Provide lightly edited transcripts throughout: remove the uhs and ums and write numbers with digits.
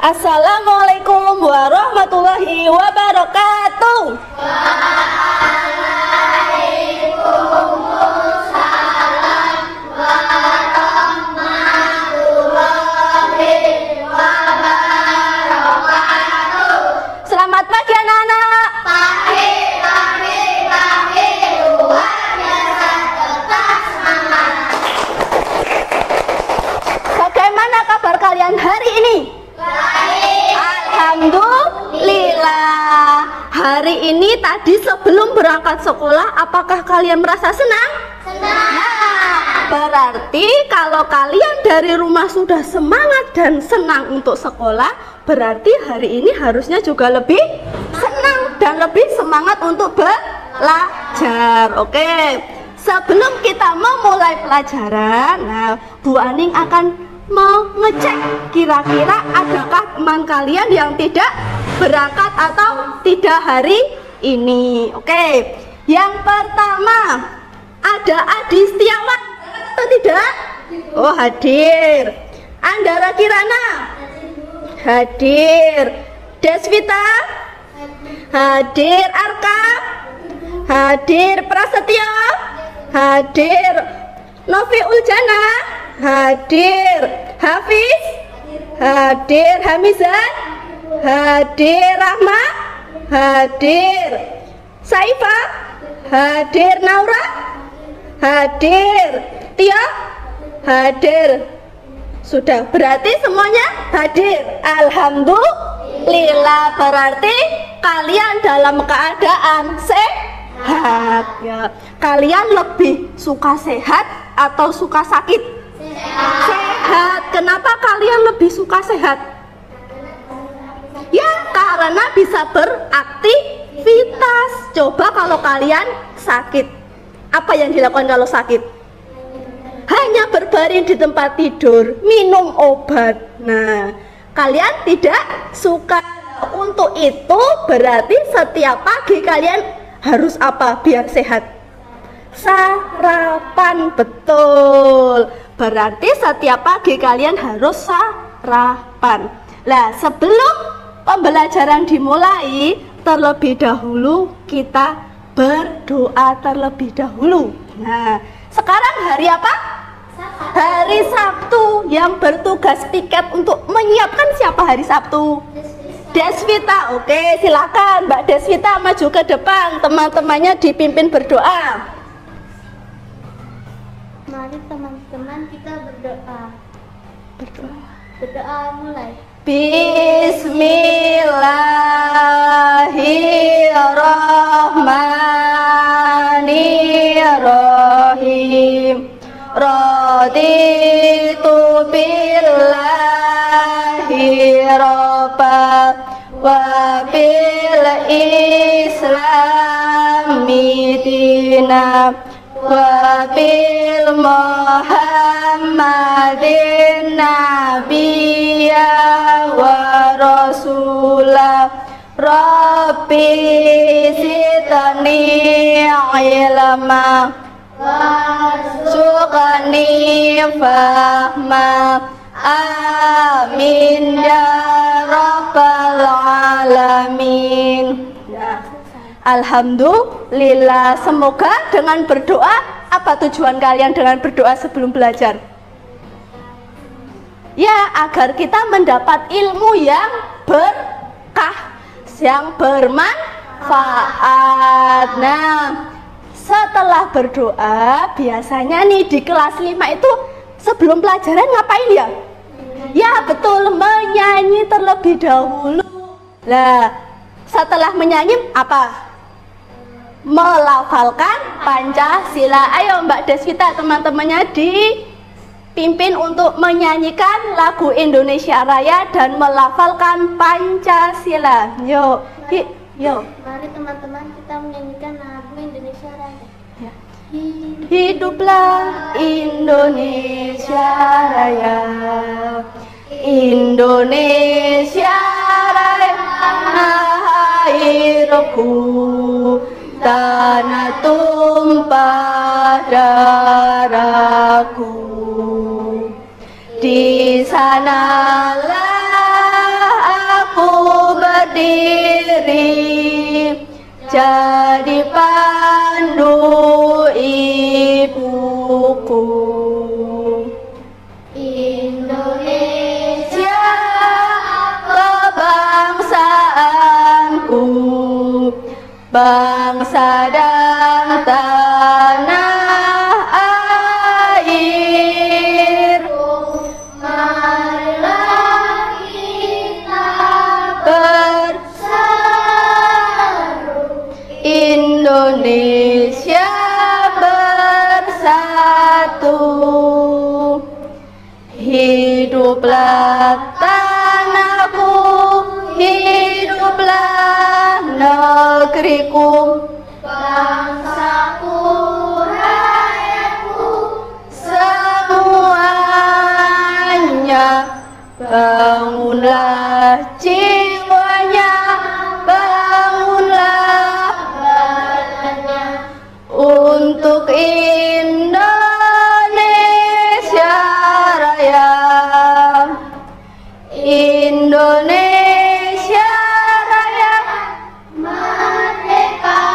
Assalamualaikum warahmatullahi wabarakatuh. Waalaikumsalam warahmatullahi wabarakatuh. Selamat pagi anak-anak. Pagi. Luar biasa, tetap semangat. Bagaimana kabar kalian hari ini? Alhamdulillah. Hari ini tadi sebelum berangkat sekolah, apakah kalian merasa senang? Senang. Nah, berarti kalau kalian dari rumah sudah semangat dan senang untuk sekolah, berarti hari ini harusnya juga lebih senang dan lebih semangat untuk belajar. Oke. Sebelum kita memulai pelajaran, nah, Bu Aning akan mau ngecek kira-kira adakah teman kalian yang tidak berangkat atau tidak hari ini. Oke, yang pertama ada Adi Setiawan atau tidak? Oh, hadir. Andara Kirana hadir. Deswita hadir. Arka hadir. Prasetyo hadir. Novi Uljana hadir. Hafiz hadir. Hamizan hadir. Rahma hadir. Saifah hadir. Naura hadir. Tio hadir. Sudah, berarti semuanya hadir. Alhamdulillah, berarti kalian dalam keadaan sehat ya. Kalian lebih suka sehat atau suka sakit? Sehat. Kenapa kalian lebih suka sehat? Ya, karena bisa beraktivitas. Coba kalau kalian sakit, apa yang dilakukan kalau sakit? Hanya berbaring di tempat tidur, minum obat. Nah, kalian tidak suka. Untuk itu berarti setiap pagi kalian harus apa biar sehat? Sarapan. Betul. Berarti setiap pagi kalian harus sarapan. Nah, sebelum pembelajaran dimulai, terlebih dahulu kita berdoa terlebih dahulu. Nah, sekarang hari apa? Hari Sabtu. Yang bertugas piket untuk menyiapkan siapa hari Sabtu? Deswita. Oke, silakan Mbak Deswita maju ke depan. Teman-temannya dipimpin berdoa. Mari teman-teman kita berdoa. Berdoa mulai. Bismillahirrahmanirrahim. Raditu billahi rabba wa bil islami dina wa bil muhammadin nabiyya wa rasulah. Rabbi zidni ilma warzuqni fahma. Amin ya rabbal alamin. Alhamdulillah. Semoga dengan berdoa, apa tujuan kalian dengan berdoa sebelum belajar? Ya, agar kita mendapat ilmu yang berkah, yang bermanfaat. Nah, setelah berdoa, biasanya nih di kelas 5 itu sebelum pelajaran ngapain ya? Ya, betul, menyanyi terlebih dahulu. Nah, setelah menyanyi apa? Melafalkan Pancasila. Ayo Mbak Deswita, teman-temannya dipimpin untuk menyanyikan lagu Indonesia Raya dan melafalkan Pancasila. Yuk, yuk. Mari teman-teman kita menyanyikan lagu Indonesia Raya. Ya. Hiduplah Indonesia Raya, Indonesia Raya, airku, tanah tumpah darahku. Di sanalah berdiri jadi pandu ibuku. Indonesia kebangsaanku, bangsa dan tanah airku. Marilah kita bersatu, Indonesia bersatu. Hiduplah tanahku, hiduplah negeriku, bangsaku, rakyatku, semuanya. Bangunlah jiwanya, bangunlah badannya untuk Indonesia Raya. Indonesia Raya, merdeka,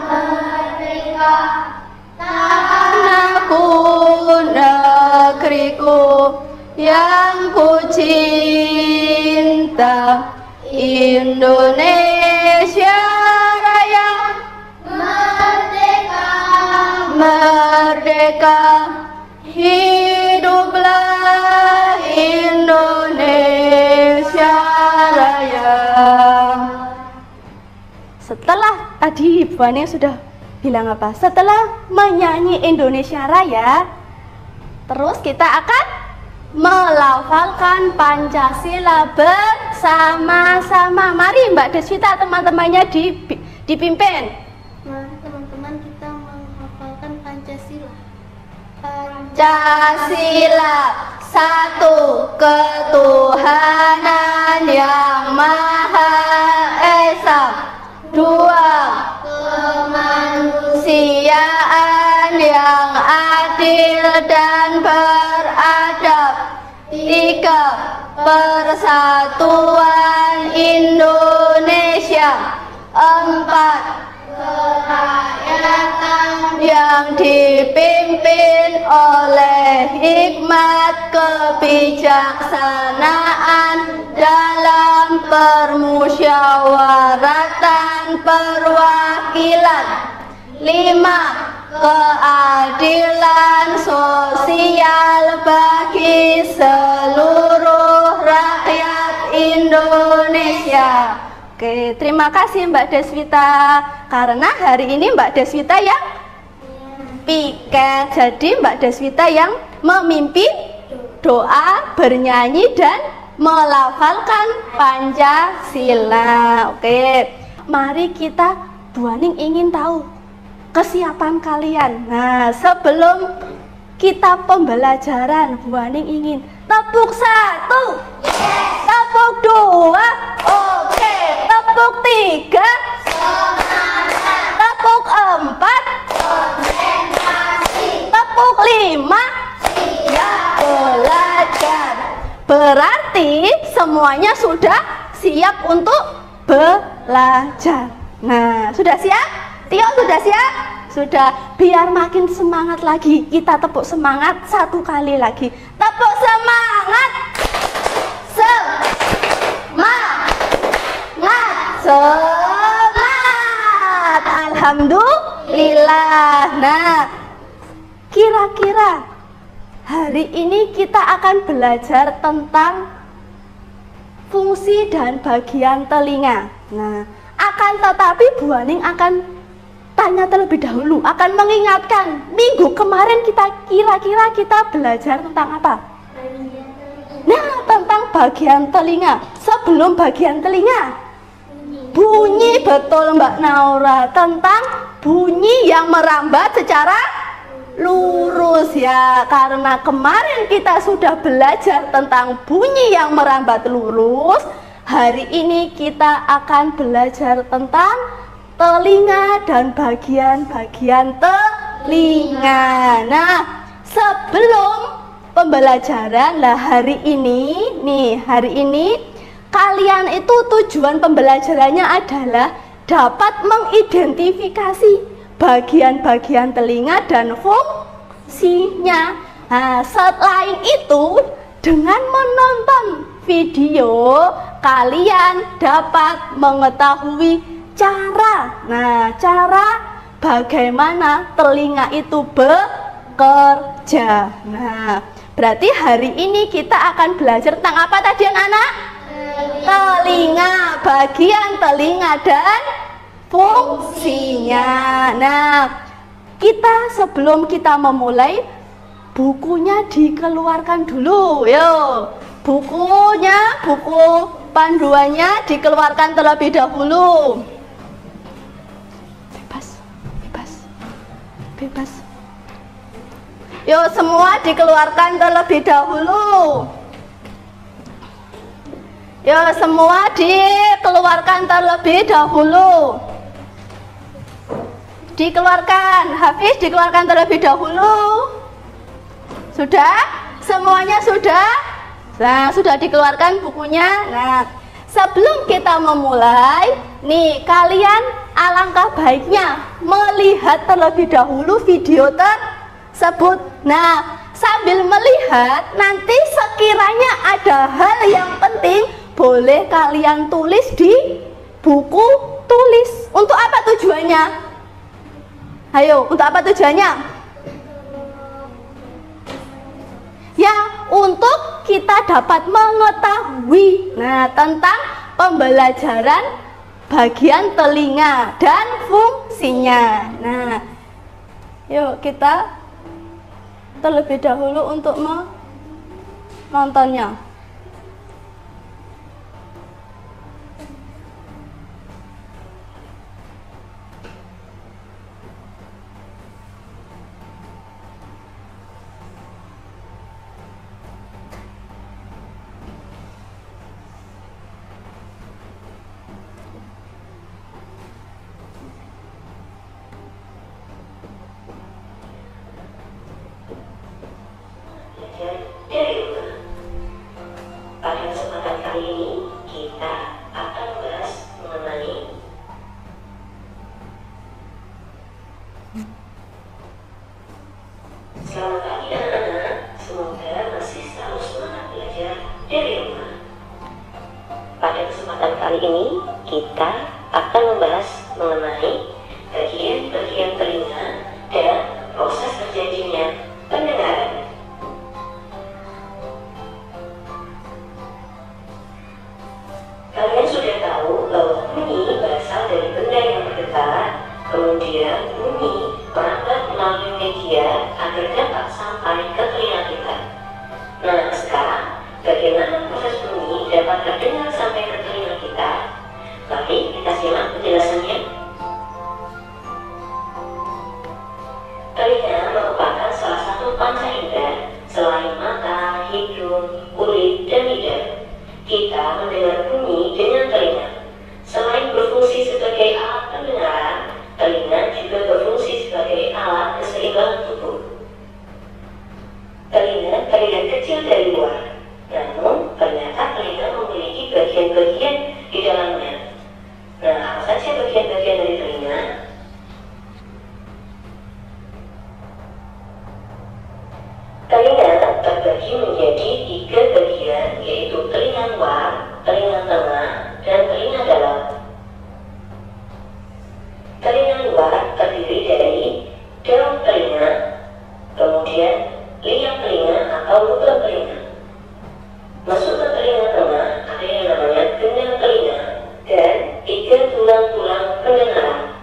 merdeka, tanahku, negeriku yang ku cinta. Indonesia Raya, merdeka, merdeka, hiduplah Indonesia Raya. Setelah tadi Bu Aning sudah bilang apa? Setelah menyanyi Indonesia Raya, terus kita akan melafalkan Pancasila bersama-sama. Mari Mbak Deswita, teman-temannya dipimpin. Mari teman-teman kita menghafalkan Pancasila. Pancasila, satu ketuhanan yang Maha Esa, dua kemanusiaan yang adil dan beradab, tiga persatuan Indonesia, empat kerakyatan yang dipimpin oleh hikmat kebijaksanaan dalam permusyawaratan perwakilan, lima keadilan sosial bagi seluruh rakyat Indonesia. Oke, terima kasih Mbak Deswita. Karena hari ini Mbak Deswita yang piket, jadi Mbak Deswita yang memimpin doa, bernyanyi dan melafalkan Pancasila. Oke, mari kita, Bu Aning ingin tahu kesiapan kalian. Nah, sebelum kita pembelajaran, Bu Aning ingin tepuk satu, tepuk dua, oke, tepuk tiga, tepuk empat, tepuk lima, ya belajar. Berarti semuanya sudah siap untuk belajar. Nah, sudah siap? Tio sudah siap? Sudah. Biar makin semangat lagi, kita tepuk semangat satu kali lagi. Tepuk semangat. Semangat. Alhamdulillah. Nah, kira-kira hari ini kita akan belajar tentang fungsi dan bagian telinga. Nah, akan tetapi Bu Aning akan tanya terlebih dahulu, akan mengingatkan minggu kemarin kita kira-kira kita belajar tentang apa? Nah, tentang bagian telinga. Sebelum bagian telinga, bunyi, betul Mbak Naura, tentang bunyi yang merambat secara lurus ya. Karena kemarin kita sudah belajar tentang bunyi yang merambat lurus, hari ini kita akan belajar tentang telinga dan bagian-bagian telinga. Nah, sebelum pembelajaran lah hari ini kalian itu tujuan pembelajarannya adalah dapat mengidentifikasi bagian-bagian telinga dan fungsinya. Nah, selain itu, dengan menonton video, kalian dapat mengetahui cara bagaimana telinga itu bekerja. Nah, berarti hari ini kita akan belajar tentang apa tadi anak-anak? Telinga, bagian telinga dan fungsinya. Nah, sebelum kita memulai, bukunya dikeluarkan dulu. Yo, buku panduannya dikeluarkan terlebih dahulu. Bebas. Yo, semua dikeluarkan terlebih dahulu. Yo, semua dikeluarkan terlebih dahulu. Dikeluarkan, Hafiz dikeluarkan terlebih dahulu. Sudah? Semuanya sudah? Nah, sudah dikeluarkan bukunya. Nah, sebelum kita memulai, nih kalian alangkah baiknya melihat terlebih dahulu video tersebut. Nah, sambil melihat, nanti sekiranya ada hal yang penting, boleh kalian tulis di buku tulis. Untuk apa tujuannya? Ayo, untuk apa tujuannya? Ya, untuk kita dapat mengetahui tentang pembelajaran bagian telinga dan fungsinya. Nah, yuk kita terlebih dahulu untuk menontonnya. Pada kesempatan kali ini kita akan membahas mengenai selamat pagi anak-anak, semoga masih selalu semangat belajar dari rumah. Pada kesempatan kali ini kita akan membahas mengenai bagian-bagian telinga dan proses terjadinya pendengaran. Kalian sudah tahu bahwa bunyi berasal dari benda yang bergetar, kemudian bunyi merambat melalui media agar dapat sampai ke telinga kita. Nah, sekarang bagaimana proses bunyi dapat terdengar sampai ke telinga kita? Mari kita simak penjelasannya. Telinga merupakan salah satu panca indera selain mata, hidung, kulit, dan lidah. Kita mendengar bunyi dengan telinga. Selain berfungsi sebagai alat pendengaran, telinga juga berfungsi sebagai alat keseimbangan tubuh. Telinga terlihat kecil dari luar, namun ternyata telinga memiliki bagian-bagian di dalamnya. Nah, apa saja bagian-bagian dari telinga? Telinga terbagi menjadi 3 bagian, yaitu telinga luar, telinga tengah, dan telinga dalam. Telinga luar terdiri dari daun telinga, kemudian liang telinga atau lubang telinga. Masuk ke telinga tengah ada yang namanya gendang telinga dan 3 tulang-tulang pendengaran.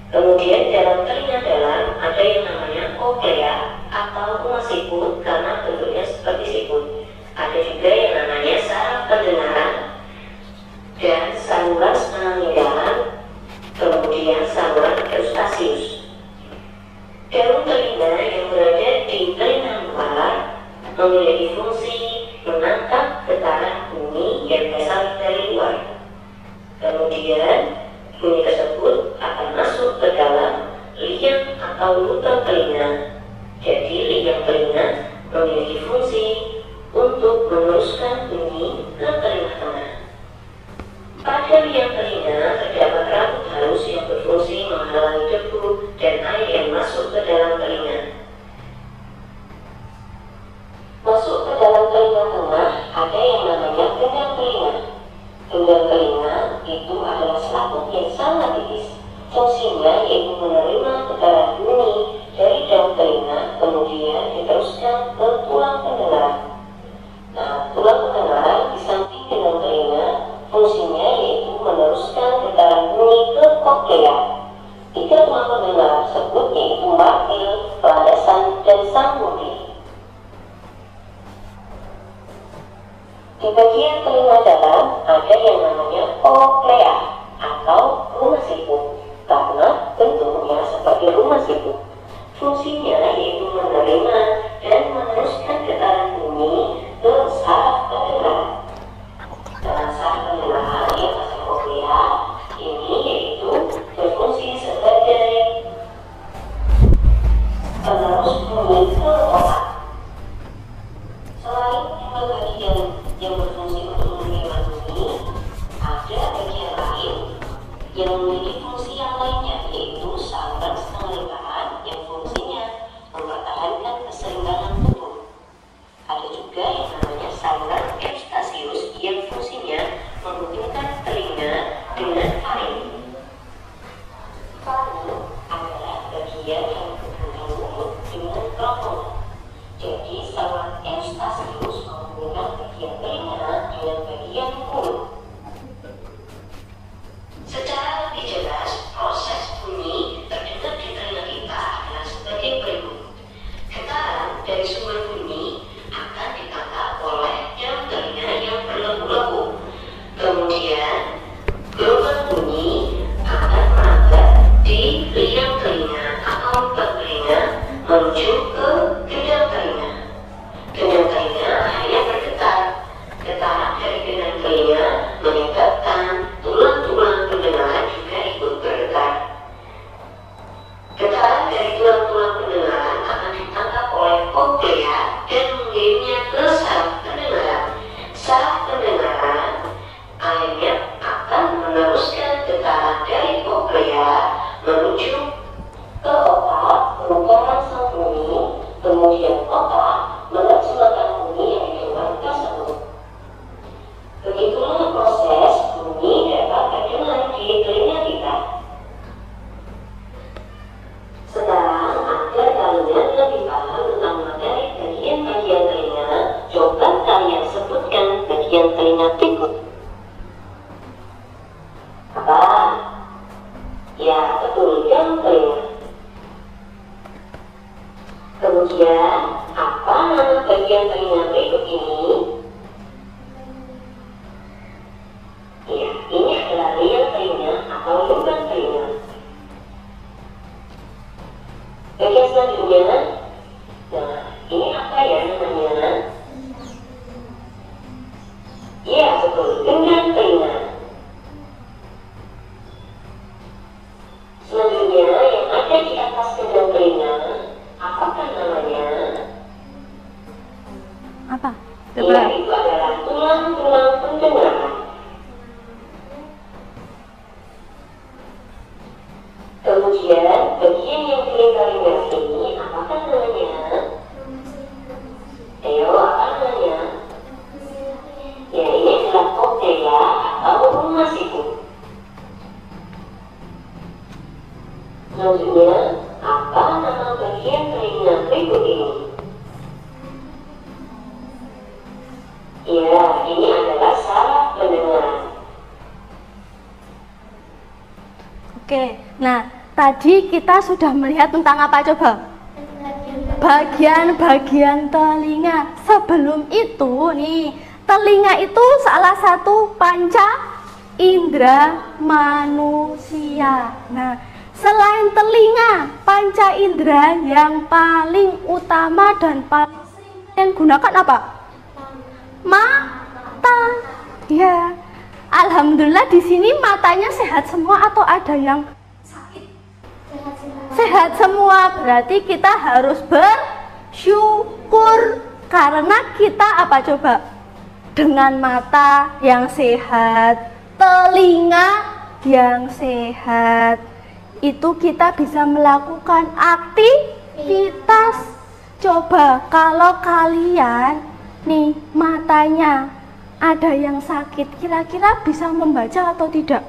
Kemudian dalam telinga dalam ada yang namanya koklea atau rumah siput karena bentuknya seperti siput. Ada juga yang namanya saraf pendengaran dan saluran penanggalan, kemudian saluran eustasius. Daun telinga yang berada di telinga luar memiliki fungsi menangkap getaran bunyi yang berasal dari luar. Kemudian bunyi tersebut akan masuk ke dalam liang atau lubang telinga. Jadi liang telinga memiliki fungsi untuk meneruskan bunyi ke telinga tengah. Pada liang telinga terdapat rambut halus yang berfungsi menghalangi debu dan air yang masuk ke dalam telinga. Masuk ke dalam telinga tengah ada yang namanya genggam telinga. Genggam telinga itu adalah selaput yang sangat tipis. Fungsinya yaitu menerima getaran bunyi dari daun telinga, kemudian diteruskan ke tulang pendengaran. Nah, tulang pendengaran di samping genggam telinga, fungsinya yaitu meneruskan getaran bunyi ke koklea. Tiga tulang pendengar tersebut yaitu martil, landasan, dan sangmuri. Di bagian telinga dalam ada yang namanya koklea atau rumah siput karena bentuknya seperti rumah siput. Fungsinya yaitu menerima dan meneruskan getaran bunyi ke saraf pendengaran. Saraf pendengaran yang masuk koklea ini yaitu berfungsi sebagai penerus bunyi ke otak. Selain dua bagian yang berfungsi untuk menerima bunyi, ada bagian lain yang memiliki fungsi yang lainnya, yaitu saluran setengah lingkaran yang fungsinya mempertahankan keseimbangan tubuh. Ada juga yang namanya saluran Eustachius yang fungsinya menghubungkan telinga dengan faring. Faring adalah bagian yang menghubungkan mulut dengan kerongkongan. Jadi saluran Eustachius menghubungkan bagian telinga dengan bagian mulut. Secara lebih jelas, proses bunyi terdengar di telinga kita adalah sebagai berikut. Getaran dari sumber bunyi akan ditangkap oleh daun telinga yang berlebu-lebu. Kemudian, gelombang bunyi akan merambat di liang telinga atau lubang telinga menuju ke gendang telinga. Gendang telinga hanya bergetar. Getaran dari gendang telinga menyebabkan tulang-tulang pendengaran juga ikut bergetar. Getaran dari tulang-tulang pendengaran akan ditangkap oleh koklea dan mengirimnya ke saraf pendengaran. Saraf pendengaran akhirnya akan meneruskan getaran dari koklea menuju ke otak, merupakan sang bunyi, kemudian otak menerjemahkan bunyi yang didengar tersebut. Begitulah proses bunyi dapat terdengar di telinga kita. Sekarang, agar kalian lebih paham tentang materi bagian-bagian telinga, coba kalian sebutkan bagian telinga berikut. Apa? Ya, betul, daun telinga. Kemudian, apa nama bagian telinga berikut ini? Ya, ini adalah liang telinga atau lubang telinga. Bagian selanjutnya, nah, ini apa ya namanya? Ya, betul, gendang telinga. Selanjutnya, yang ada di atas gendang telinga, apakah namanya? Apa? Ya, itu adalah tulang-tulang pendengaran. Kemudian, bagian yang dilingkari garis ini, apakah namanya? Ayo, apa namanya? Ya, ini adalah koklea atau rumah siput. Selanjutnya, apa nama bagian telinga berikut ini? Ya, ini adalah saraf pendengaran. Oke, nah tadi kita sudah melihat tentang apa coba? Bagian-bagian telinga. Sebelum itu nih, telinga itu salah satu panca indera manusia. Nah, selain telinga, panca indera yang paling utama dan paling sering kalian gunakan apa? Mata. Ya. Alhamdulillah di sini matanya sehat semua atau ada yang sakit? Sehat semua. Berarti kita harus bersyukur karena kita apa coba? dengan mata yang sehat, telinga yang sehat, itu kita bisa melakukan aktivitas. Coba kalau kalian nih matanya ada yang sakit, kira-kira bisa membaca atau tidak?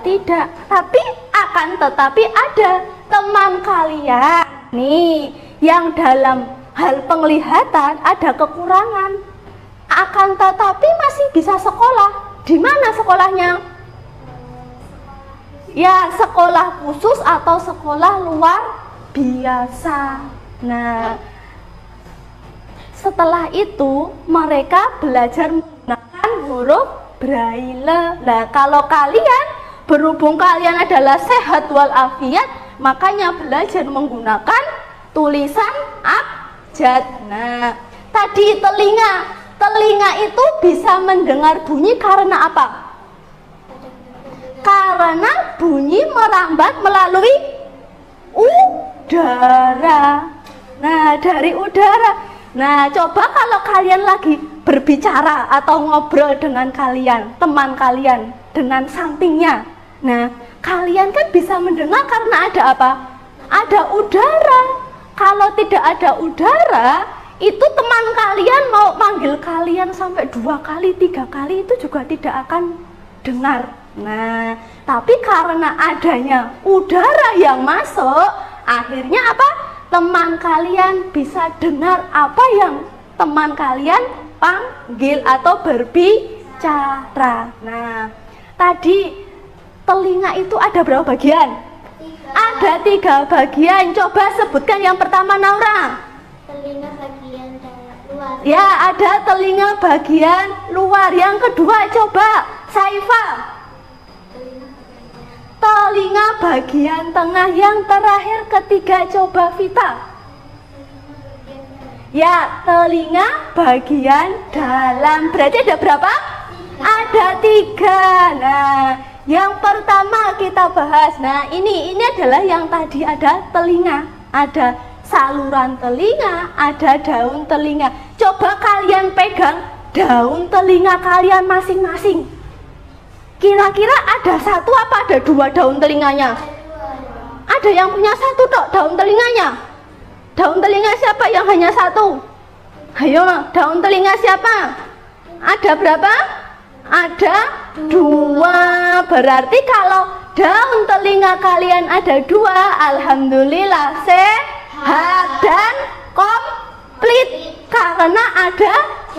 Tidak, tapi akan tetapi ada teman kalian nih yang dalam hal penglihatan ada kekurangan, akan tetapi masih bisa sekolah. Di mana sekolahnya? Ya, sekolah khusus atau sekolah luar biasa. Nah, setelah itu mereka belajar menggunakan huruf braille. Nah, kalau kalian berhubung kalian adalah sehat walafiat, makanya belajar menggunakan tulisan abjad. Nah, tadi telinga itu bisa mendengar bunyi karena apa? Karena bunyi merambat melalui udara. Nah, dari udara. Nah, coba kalau kalian lagi berbicara atau ngobrol dengan teman kalian dengan sampingnya. Nah, kalian kan bisa mendengar karena ada apa? Ada udara. Kalau tidak ada udara, itu teman kalian mau manggil kalian sampai 2 kali, 3 kali itu juga tidak akan dengar. Nah, tapi karena adanya udara yang masuk, akhirnya apa? Teman kalian bisa dengar apa yang teman kalian panggil atau berbicara. Nah, tadi telinga itu ada berapa bagian? Ada 3 bagian. Coba sebutkan yang pertama, Naura. Telinga bagian luar. Ya, ada telinga bagian luar. Yang kedua, coba Saifa. Telinga bagian tengah. Yang terakhir, ketiga, coba Vita. Ya, telinga bagian dalam. Berarti ada berapa? Ada 3. Nah, yang pertama kita bahas. Nah, ini adalah yang tadi ada telinga, ada saluran telinga, ada daun telinga. Coba kalian pegang daun telinga kalian masing-masing. Kira-kira ada 1 apa ada 2 daun telinganya? Ada yang punya 1 tok daun telinganya. Daun telinga siapa yang hanya 1? Ayo, daun telinga siapa? Ada berapa? Ada 2. Berarti kalau daun telinga kalian ada 2, alhamdulillah sehat dan komplit karena ada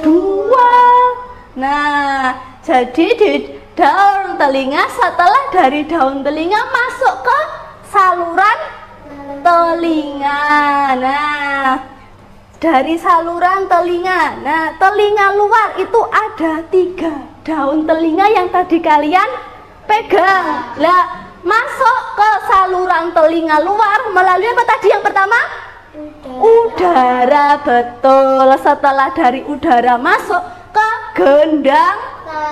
2. Nah, jadi di daun telinga, setelah dari daun telinga masuk ke saluran telinga. Nah, dari saluran telinga. Nah, telinga luar itu ada 3 daun telinga yang tadi kalian pegang. Lah, masuk ke saluran telinga luar melalui apa tadi yang pertama? Udara, betul. Setelah dari udara masuk ke gendang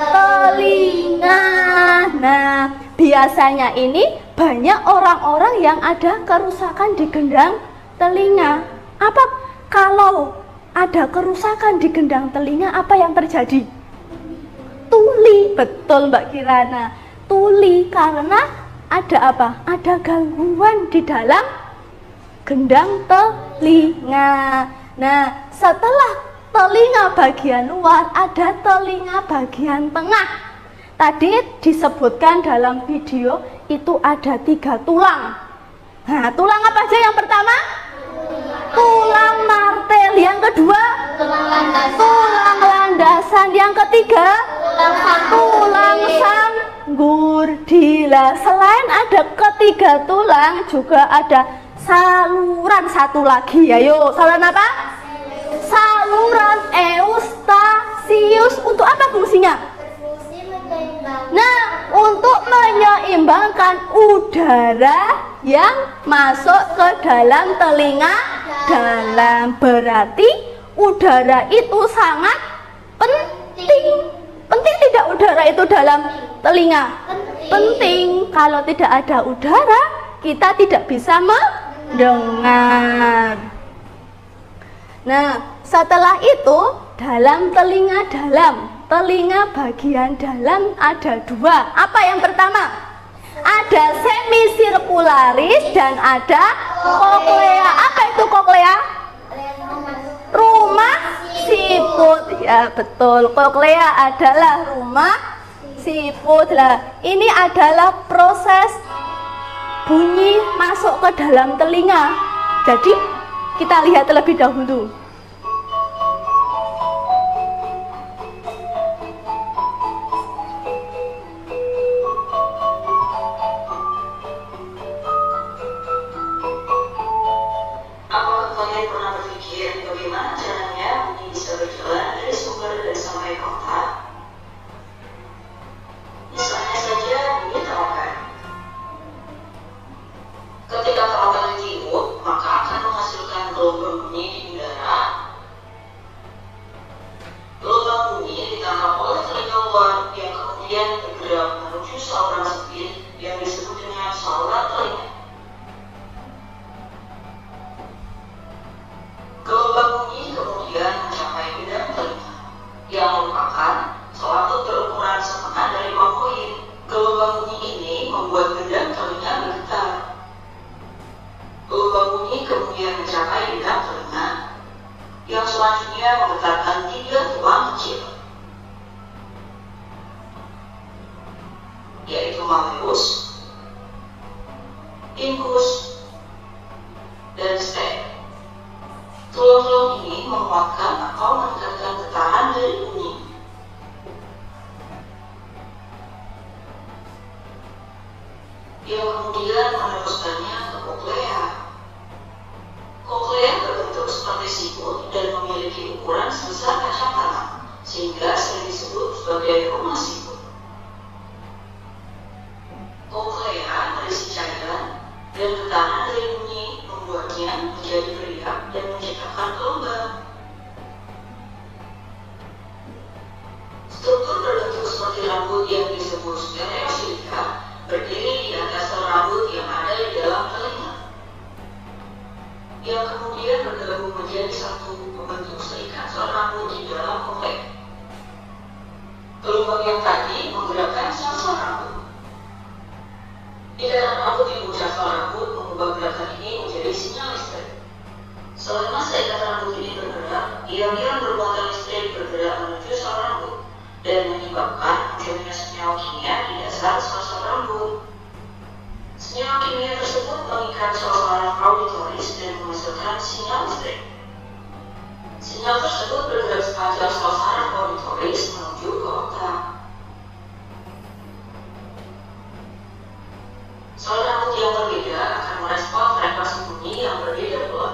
telinga. Nah, biasanya ini banyak orang-orang yang ada kerusakan di gendang telinga. Apa? Kalau ada kerusakan di gendang telinga, apa yang terjadi? Tuli, betul Mbak Kirana. Tuli karena ada apa? Ada gangguan di dalam gendang telinga. Nah, setelah telinga bagian luar, ada telinga bagian tengah. Tadi disebutkan dalam video itu ada 3 tulang. Nah, tulang apa aja yang pertama? Tulang martel. Yang kedua? Tulang landasan. Yang ketiga? Tulang sanggur. Dila. Selain ada ketiga tulang, juga ada saluran satu lagi. Ayo, saluran apa? Saluran Eustasius. Untuk apa fungsinya? Nah, untuk menyeimbangkan udara yang masuk ke dalam telinga dalam. Berarti udara itu sangat penting. Penting tidak udara itu dalam telinga? Penting. Kalau tidak ada udara, kita tidak bisa mendengar. Nah, setelah itu dalam telinga bagian dalam ada dua. Apa yang pertama? Ada semisirkularis dan ada koklea. Apa itu koklea? Rumah siput. Ya betul, koklea adalah rumah siput. Lah, ini adalah proses bunyi masuk ke dalam telinga. Jadi kita lihat terlebih dahulu. Apakah kalian pernah berpikir bagaimana caranya bunyi bisa berjalan dari sumber dan sampai ke otak? Misalnya saja bunyi terakan. Ketika terakan ditiup, maka akan menghasilkan gelombang bunyi di udara. Gelombang bunyi ditangkap oleh telinga luar yang kemudian bergerak menuju saluran sempit yang disebut dengan saluran telinga. Gelombang bunyi kemudian mencapai gendang telinga, yang merupakan suatu berukuran setengah dari koin. Gelombang bunyi ini membuat gendang telinga bergetar. Gelombang bunyi kemudian mencapai gendang telinga, yang selanjutnya menggetarkan 3 tulang kecil, yaitu malleus, incus, dan stem. Tulang-tulang ini menguatkan atau meningkatkan getaran dari bunyi. Yang kemudian meneruskannya ke koklea. Koklea berbentuk seperti siput dan memiliki ukuran sebesar kaca tangan, sehingga sering disebut sebagai rumah siput. Koklea berisi cairan dan getaran dari bunyi membuatnya menjadi beriak dan menciptakan gelombang. Struktur berbentuk seperti rambut yang disebut stereosilika berdiri di atas sel rambut yang ada di dalam telinga, yang kemudian bergabung menjadi satu membentuk serikat sel rambut di dalam koklea. Gelombang yang tadi menggerakkan sel-sel rambut. Di dalam rambut yang mengucap sel rambut mengubah gerakan ini menjadi sinyal listrik. Selama seikat rambut ini bergerak, ion-ion bermuatan listrik bergerak menuju sel rambut dan menyebabkan munculnya senyawa kimia di dasar sel-sel rambut. Senyawa kimia tersebut mengikat sel saraf auditoris dan menghasilkan sinyal listrik. Sinyal tersebut bergerak sepanjang sel saraf auditoris menuju ke otak. Sel rambut yang berbeda akan merespon frekuensi bunyi yang berbeda pula.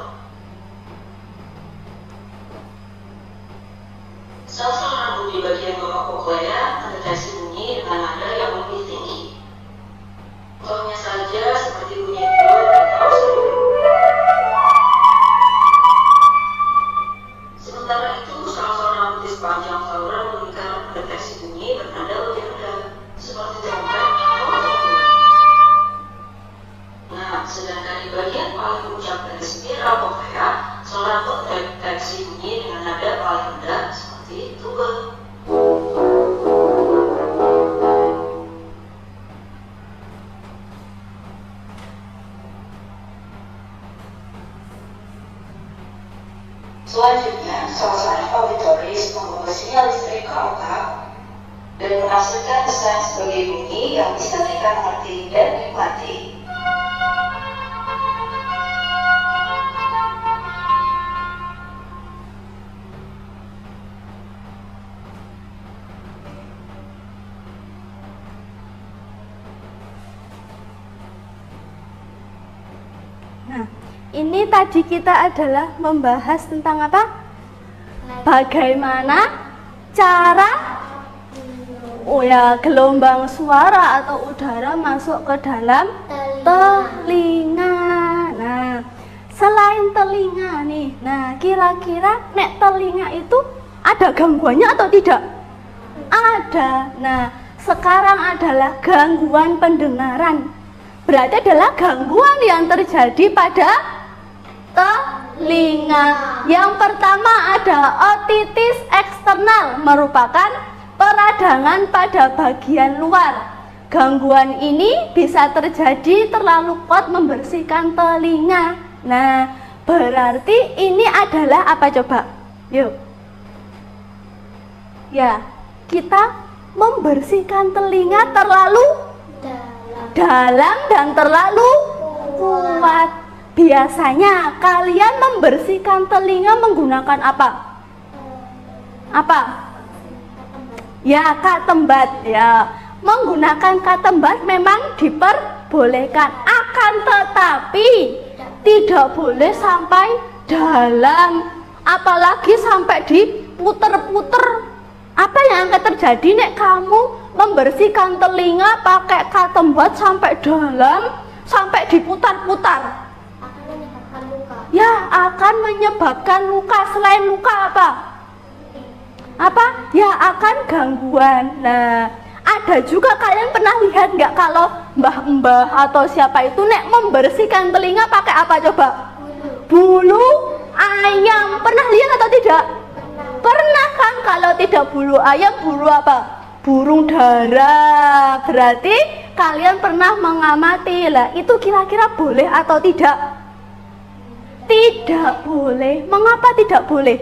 Sel-sel rambut di bagian bawah koklea mendeteksi bunyi dengan nada yang lebih tinggi. Contohnya saja seperti bunyi flute atau seruling. Sementara itu, sel-sel rambut di sepanjang saluran lingkar mendeteksi bunyi bernada lebih rendah, seperti trompet atau trombon. Nah, sedangkan di bagian paling puncak dari spiral koklea, sel rambut mendeteksi bunyi dengan nada paling rendah, seperti tuba. Selanjutnya, sel saraf auditoris membawa sinyal listrik ke otak dan menghasilkan pesan sebagai bunyi yang bisa kita mengerti dan nikmati. Nah, ini tadi kita adalah membahas tentang apa? Bagaimana cara gelombang suara atau udara masuk ke dalam telinga. Nah, selain telinga nih, nah kira-kira nek telinga itu ada gangguannya atau tidak? Ada. Nah, sekarang adalah gangguan pendengaran. Berarti adalah gangguan yang terjadi pada telinga. telinga. Yang pertama ada otitis eksternal, merupakan peradangan pada bagian luar. Gangguan ini bisa terjadi terlalu kuat membersihkan telinga. Nah, berarti ini adalah apa coba? Yuk. Ya, kita membersihkan telinga terlalu dalam dan terlalu kuat. Biasanya kalian membersihkan telinga menggunakan apa? Apa? Ya, katembat ya. Menggunakan katembat memang diperbolehkan, akan tetapi tidak boleh sampai dalam, apalagi sampai diputer-puter. Apa yang akan terjadi nek kamu membersihkan telinga pakai katembat sampai dalam, sampai diputar-putar? Ya, akan menyebabkan luka. Selain luka apa? Apa? Ya, akan gangguan. Nah, ada juga kalian pernah lihat nggak kalau mbah-mbah atau siapa itu nek membersihkan telinga pakai apa coba? Bulu ayam. Pernah lihat atau tidak? Pernah kan? Kalau tidak bulu ayam, bulu apa? Burung dara. Berarti kalian pernah mengamati lah. Itu kira-kira boleh atau tidak? Tidak boleh. Mengapa tidak boleh?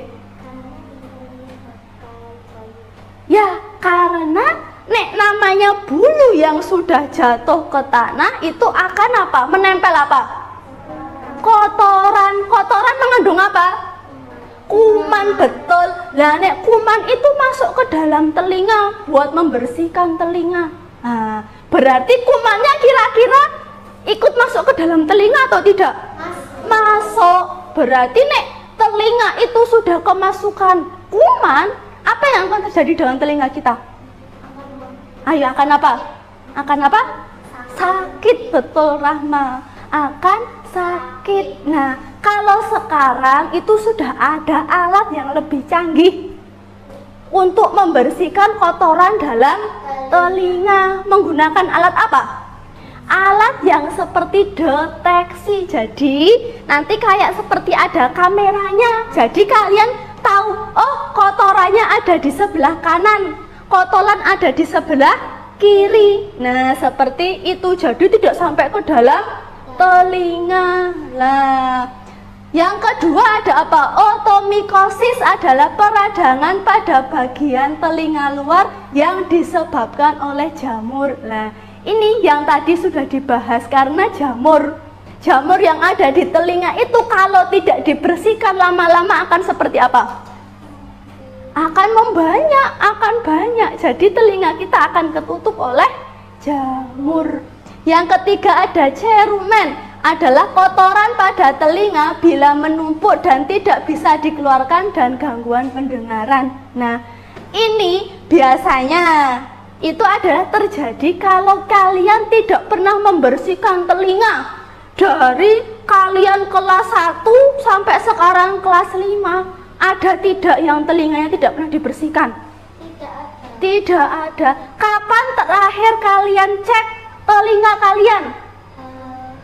Ya, karena nek namanya bulu yang sudah jatuh ke tanah itu akan apa? Menempel apa? Kotoran. Kotoran mengandung apa? Kuman, betul. Nah, nek kuman itu masuk ke dalam telinga buat membersihkan telinga. Nah, berarti kumannya kira-kira ikut masuk ke dalam telinga atau tidak? Masuk. Berarti nek telinga itu sudah kemasukan kuman, apa yang akan terjadi dengan telinga kita? Ayo, akan apa? Akan apa? Sakit, betul Rahma. Akan sakit. Nah, kalau sekarang itu sudah ada alat yang lebih canggih untuk membersihkan kotoran dalam telinga. Menggunakan alat apa? Alat yang seperti deteksi. Jadi nanti kayak seperti ada kameranya. Jadi kalian tahu, oh kotorannya ada di sebelah kanan, kotoran ada di sebelah kiri. Nah, seperti itu. Jadi tidak sampai ke dalam telinga. Lah, yang kedua ada apa? Otomikosis adalah peradangan pada bagian telinga luar yang disebabkan oleh jamur. Nah, ini yang tadi sudah dibahas karena jamur yang ada di telinga itu kalau tidak dibersihkan lama-lama akan seperti apa? Akan membanyak, akan banyak. Jadi telinga kita akan ketutup oleh jamur. Yang ketiga ada cerumen, adalah kotoran pada telinga bila menumpuk dan tidak bisa dikeluarkan dan gangguan pendengaran. Nah, ini biasanya itu adalah terjadi kalau kalian tidak pernah membersihkan telinga. Dari kalian kelas 1 sampai sekarang kelas 5, ada tidak yang telinganya tidak pernah dibersihkan? Tidak ada. Kapan terakhir kalian cek telinga kalian?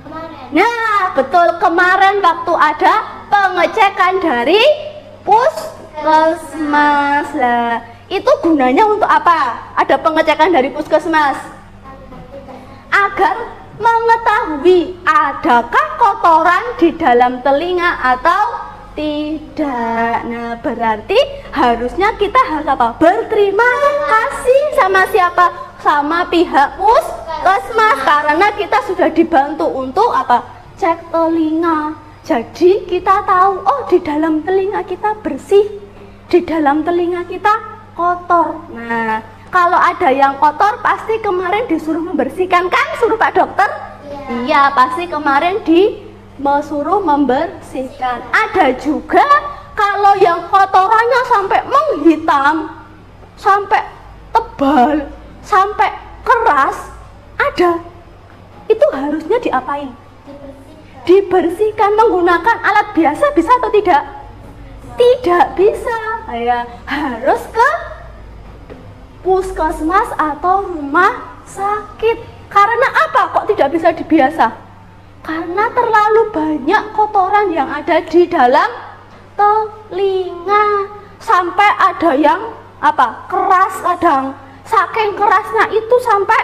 Kemarin. Nah, betul, kemarin waktu ada pengecekan dari puskesmas. Lah, itu gunanya untuk apa? Ada pengecekan dari puskesmas agar mengetahui adakah kotoran di dalam telinga atau tidak. Nah, berarti harusnya kita harus apa? Berterima kasih sama siapa? Sama pihak puskesmas, karena kita sudah dibantu untuk apa? Cek telinga. Jadi kita tahu, oh di dalam telinga kita bersih, di dalam telinga kita kotor. Nah, kalau ada yang kotor pasti kemarin disuruh membersihkan kan? Suruh Pak Dokter? Iya, pasti kemarin disuruh membersihkan. Ada juga kalau yang kotorannya sampai menghitam, sampai tebal, sampai keras, ada. Itu harusnya diapain? Dibersihkan menggunakan alat biasa, bisa atau tidak? Tidak bisa. Ya, harus ke puskesmas atau rumah sakit. Karena apa kok tidak bisa dibiasa? Karena terlalu banyak kotoran yang ada di dalam telinga. Sampai ada yang keras kadang. Saking kerasnya itu sampai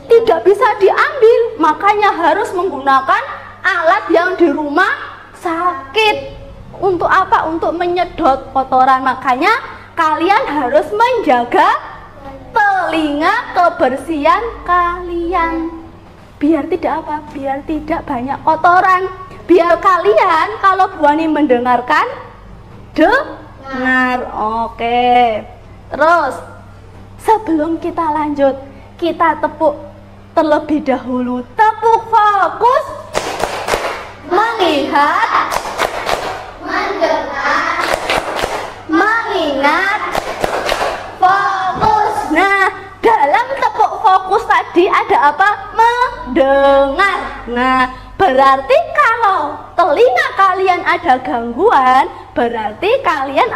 tidak bisa diambil. Makanya harus menggunakan alat yang di rumah sakit. Untuk apa? Untuk menyedot kotoran. Makanya kalian harus menjaga telinga kebersihan kalian. Biar tidak biar tidak banyak kotoran. Biar kalian kalau Bu Ani mendengarkan, dengar. Oke. Terus sebelum kita lanjut, kita tepuk terlebih dahulu. Tepuk fokus. Melihat, mendengar, mengingat, fokus. Nah, dalam tepuk fokus tadi ada apa? Mendengar. Nah, berarti kalau telinga kalian ada gangguan, berarti kalian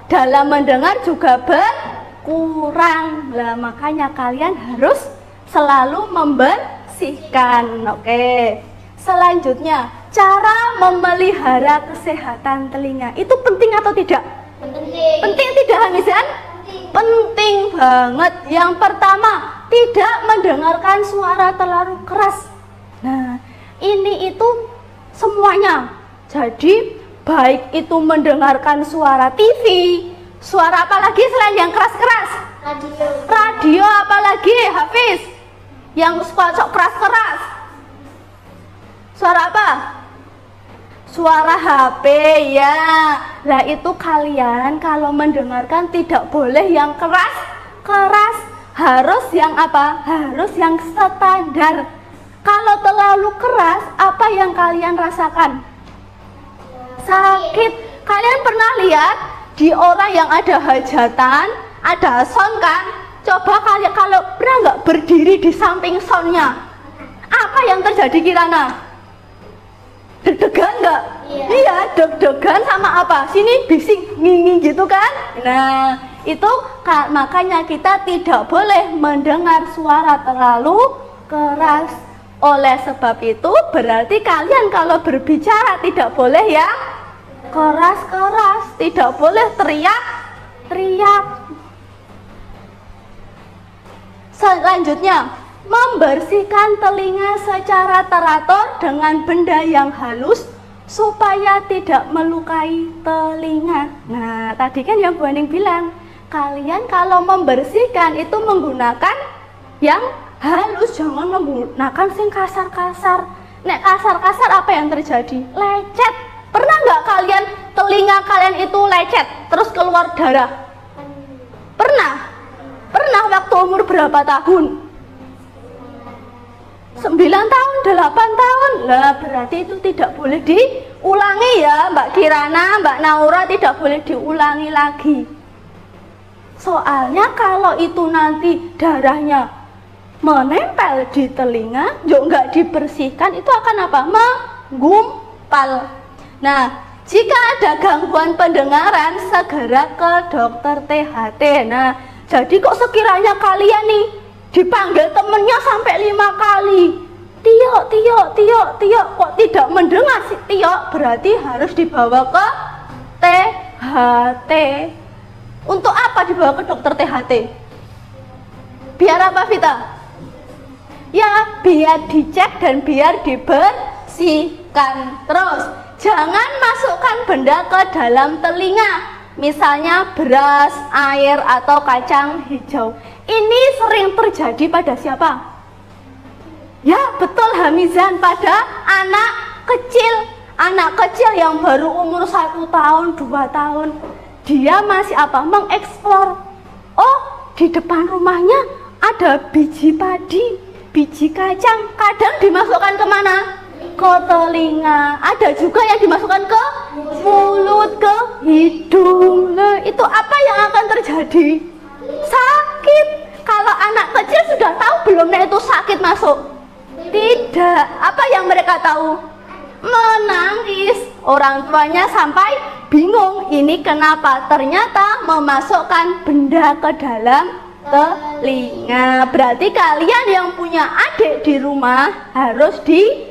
dalam mendengar juga berkurang. Lah, makanya kalian harus selalu membersihkan. Oke. Selanjutnya, cara memelihara kesehatan telinga itu penting atau tidak? Penting. Penting tidak, Hamizan? Penting banget. Yang pertama, tidak mendengarkan suara terlalu keras. Nah, ini itu semuanya. Jadi, baik itu mendengarkan suara TV, suara apa lagi selain yang keras-keras? Radio. Radio apalagi, Hafiz? Yang suka keras-keras. Suara apa? Suara HP ya. Lah itu kalian kalau mendengarkan tidak boleh yang keras-keras. Harus yang Harus yang standar. Kalau terlalu keras, apa yang kalian rasakan? Sakit. Kalian pernah lihat di orang yang ada hajatan, ada sound kan? Coba kalian kalau pernah nggak berdiri di samping soundnya, apa yang terjadi Kirana? Deg-degan nggak? Iya, deg-degan sama apa? Sini bising, nging gitu kan? Nah, itu makanya kita tidak boleh mendengar suara terlalu keras. Oleh sebab itu, berarti kalian kalau berbicara tidak boleh ya keras-keras, tidak boleh teriak-teriak. Selanjutnya, membersihkan telinga secara teratur dengan benda yang halus supaya tidak melukai telinga. Nah, tadi kan yang Bu Aning bilang, kalian kalau membersihkan itu menggunakan yang halus, jangan menggunakan sing kasar-kasar. Nek kasar-kasar apa yang terjadi? Lecet. Pernah nggak kalian telinga kalian itu lecet terus keluar darah? Pernah? Pernah waktu umur berapa tahun? 9 tahun, 8 tahun. Lah berarti itu tidak boleh diulangi ya Mbak Kirana, Mbak Naura, tidak boleh diulangi lagi. Soalnya kalau itu nanti darahnya menempel di telinga, juga nggak dibersihkan, itu akan apa? Menggumpal. Nah, jika ada gangguan pendengaran, segera ke dokter THT. Nah, jadi kok sekiranya kalian nih dipanggil temennya sampai 5 kali, Tio, kok tidak mendengar si Tio, berarti harus dibawa ke THT. Untuk apa dibawa ke dokter THT? Biar apa, Vita? Ya, biar dicek dan biar dibersihkan. Terus, jangan masukkan benda ke dalam telinga. Misalnya beras, air, atau kacang hijau. Ini sering terjadi pada siapa? Ya, betul Hamizan, pada anak kecil. Anak kecil yang baru umur 1 tahun, 2 tahun. Dia masih mengeksplor. Oh, di depan rumahnya ada biji padi, biji kacang. Kadang dimasukkan kemana? Ke telinga. Ada juga yang dimasukkan ke mulut, ke hidung. Nah, itu apa yang akan terjadi? Sakit. Kalau anak kecil sudah tahu belum itu sakit masuk? Tidak. Apa yang mereka tahu? Menangis. Orang tuanya sampai bingung, ini kenapa? Ternyata memasukkan benda ke dalam telinga. Berarti kalian yang punya adik di rumah harus dicek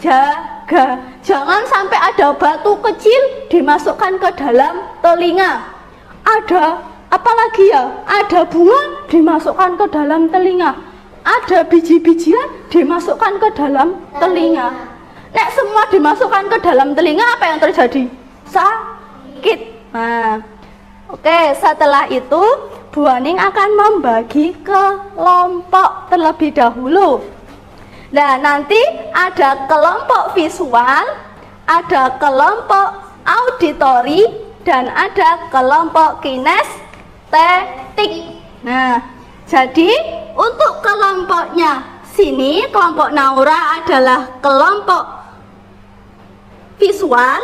jaga. Jangan sampai ada batu kecil dimasukkan ke dalam telinga. Ada apa lagi ya? Ada bunga dimasukkan ke dalam telinga. Ada biji-bijian dimasukkan ke dalam telinga. Nek semua dimasukkan ke dalam telinga, apa yang terjadi? Sakit. Nah, oke, setelah itu Bu Aning akan membagi kelompok terlebih dahulu. Nah, nanti ada kelompok visual, ada kelompok auditori, dan ada kelompok kinestetik. Nah, jadi untuk kelompoknya sini, kelompok Naura adalah kelompok visual,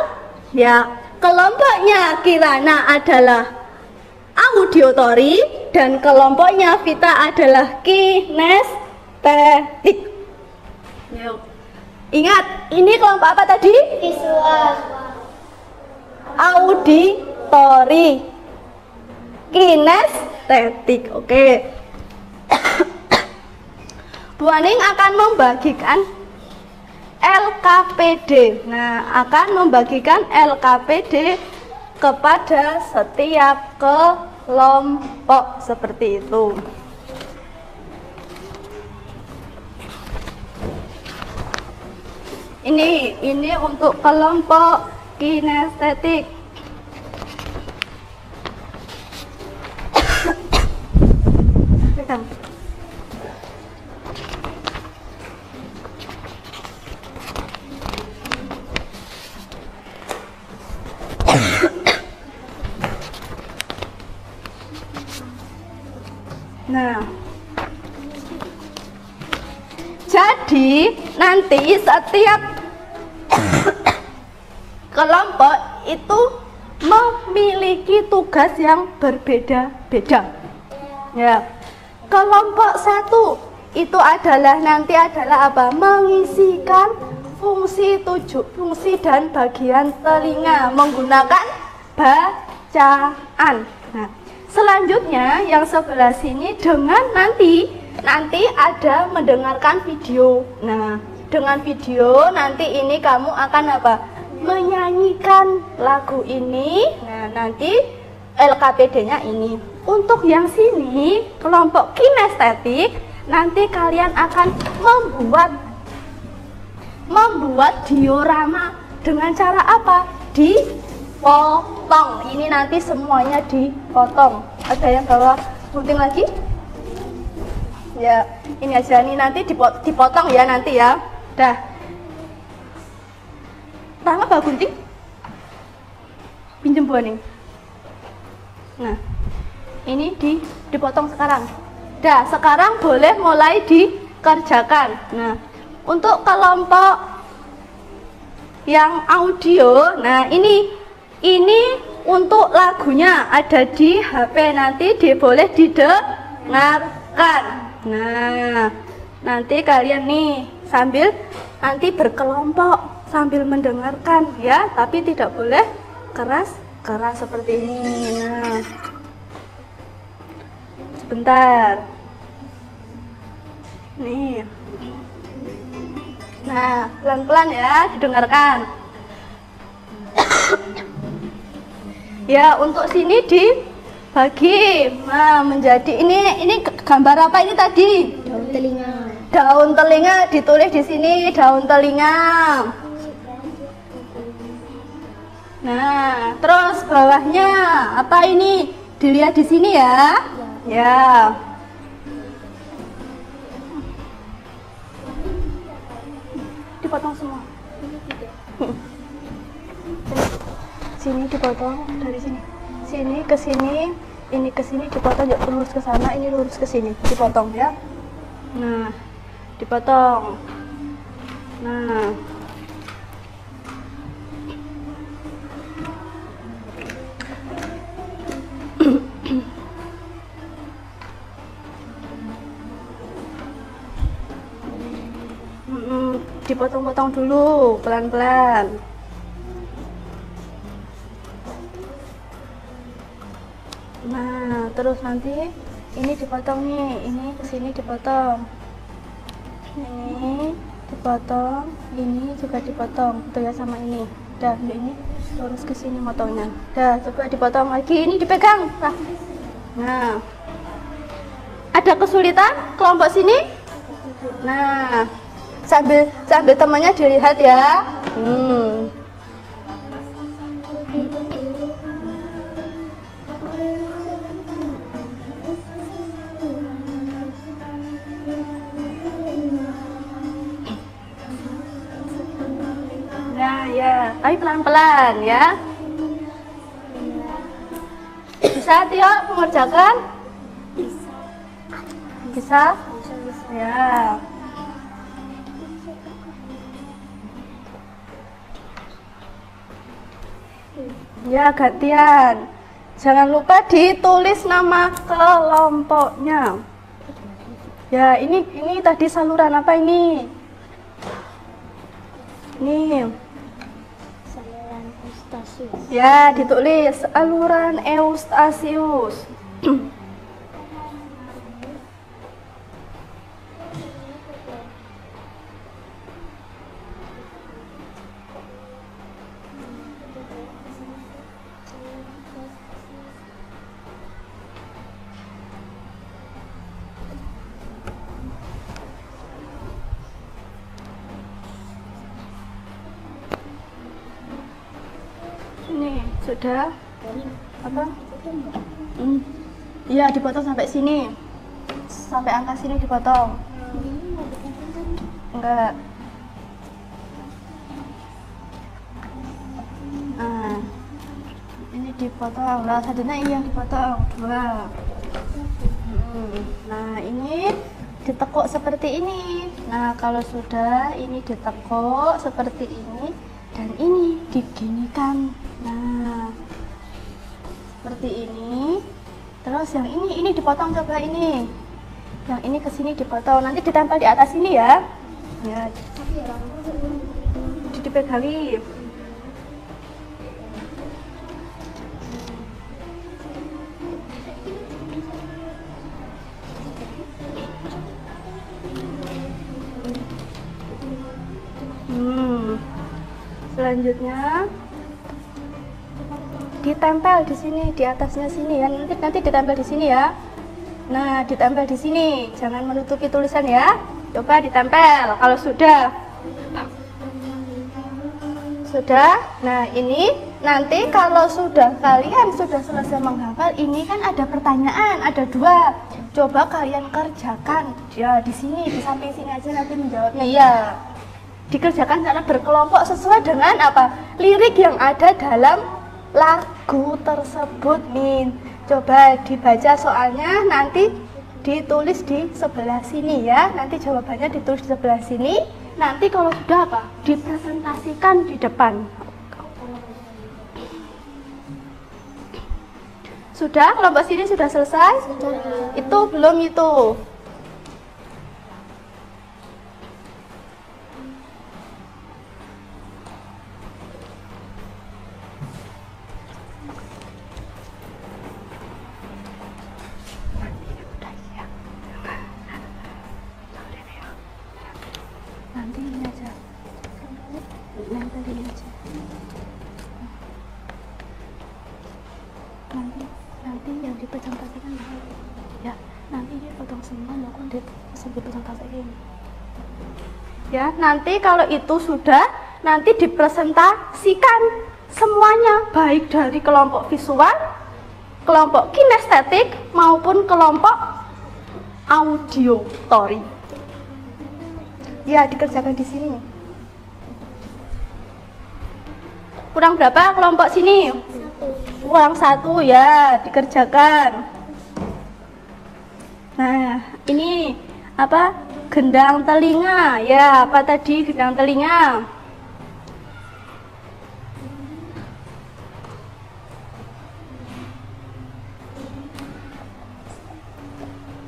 ya. Kelompoknya Kirana adalah audiotori, dan kelompoknya Vita adalah kinestetik. Yuk. Ingat, ini kelompok apa tadi? Visual. Auditori, kinestetik. Oke. Bu Aning akan membagikan LKPD. Nah, akan membagikan LKPD kepada setiap kelompok seperti itu. Ini untuk kelompok kinestetik. Nah, jadi nanti setiap kelompok itu memiliki tugas yang berbeda-beda. Ya, kelompok 1 itu adalah nanti adalah apa? Mengisikan fungsi dan bagian telinga menggunakan bacaan. Nah, selanjutnya yang sebelah sini dengan nanti ada mendengarkan video. Nah, dengan video nanti ini kamu akan apa? Menyanyikan lagu ini. Nah, nanti LKPD-nya ini. Untuk yang sini kelompok kinestetik, nanti kalian akan membuat diorama dengan cara apa? Dipotong. Ini nanti semuanya dipotong. Ada yang bawa gunting lagi? Ya, ini aja nih, nanti dipotong ya nanti ya. Dah. Rama bawa gunting? Pinjem Bu Aning. Nah, ini dipotong sekarang. Dah, sekarang boleh mulai dikerjakan. Nah, untuk kelompok yang audio, nah ini untuk lagunya ada di HP, nanti boleh didengarkan. Nah, nanti kalian nih sambil nanti berkelompok sambil mendengarkan ya, tapi tidak boleh keras seperti ini. Nah, sebentar. Nih. Nah, pelan-pelan ya didengarkan. Ya, untuk sini dibagi. Nah, menjadi ini gambar apa ini tadi? Daun telinga. Daun telinga ditulis di sini, daun telinga. Nah, terus bawahnya apa ini? Dilihat di sini ya. Ya. Dipotong semua. Sini dipotong dari sini. Sini ke sini, ini ke sini dipotong, ya lurus ke sana, ini lurus ke sini, dipotong ya. Nah, dipotong. Nah. Dipotong-potong dulu pelan-pelan. Nah, terus nanti ini dipotong nih, ini kesini dipotong, ini dipotong, ini juga dipotong, gitu ya sama ini. Dah, ini lurus ke sini motongnya. Dah, coba dipotong lagi, ini dipegang. Nah, ada kesulitan kelompok sini? Nah, sambil temannya dilihat ya. Nah ya, tapi pelan-pelan ya. Bisa Tio mengerjakan? Bisa? Ya. Ya, gantian. Jangan lupa ditulis nama kelompoknya. Ya, ini tadi saluran apa ini? Ini. Saluran Eustasius. Ya, ditulis saluran Eustasius. Ini sudah apa? Iya, dipotong sampai sini. Sampai angka sini dipotong. Enggak. Nah, ini dipotong. Nah, satunya ini yang dipotong. 2. Nah, ini ditekuk seperti ini. Nah, kalau sudah ini ditekuk seperti ini dan ini diginikan. Nah, seperti ini. Terus yang ini dipotong, coba ini. Yang ini ke sini dipotong. Nanti ditempel di atas ini ya. Ya. Dipegangi. Selanjutnya ditempel di sini, di atasnya sini ya. Nanti ditempel di sini ya. Nah, ditempel di sini, jangan menutupi tulisan ya. Coba ditempel. Kalau sudah, nah ini nanti kalau kalian sudah selesai menghafal, ini kan ada pertanyaan, ada 2. Coba kalian kerjakan ya di sini, di samping sini aja nanti menjawabnya ya. Dikerjakan secara berkelompok sesuai dengan apa? Lirik yang ada dalam lagu tersebut, Min. Coba dibaca soalnya, nanti ditulis di sebelah sini ya. Nanti jawabannya ditulis di sebelah sini. Nanti kalau sudah apa? Dipresentasikan di depan. Sudah? Kelompok sini sudah selesai? Itu belum itu. Nanti ini aja. Nanti ini aja. Nanti yang dipresentasikan ya. Nanti dia potong semua, maupun dipresentasikan. Ya, nanti kalau itu sudah, nanti dipresentasikan semuanya, baik dari kelompok visual, kelompok kinestetik, maupun kelompok auditory. Ya, dikerjakan di sini. Kurang berapa kelompok sini? Kurang 1 ya, dikerjakan. Nah, ini apa? Gendang telinga. Ya, apa tadi gendang telinga?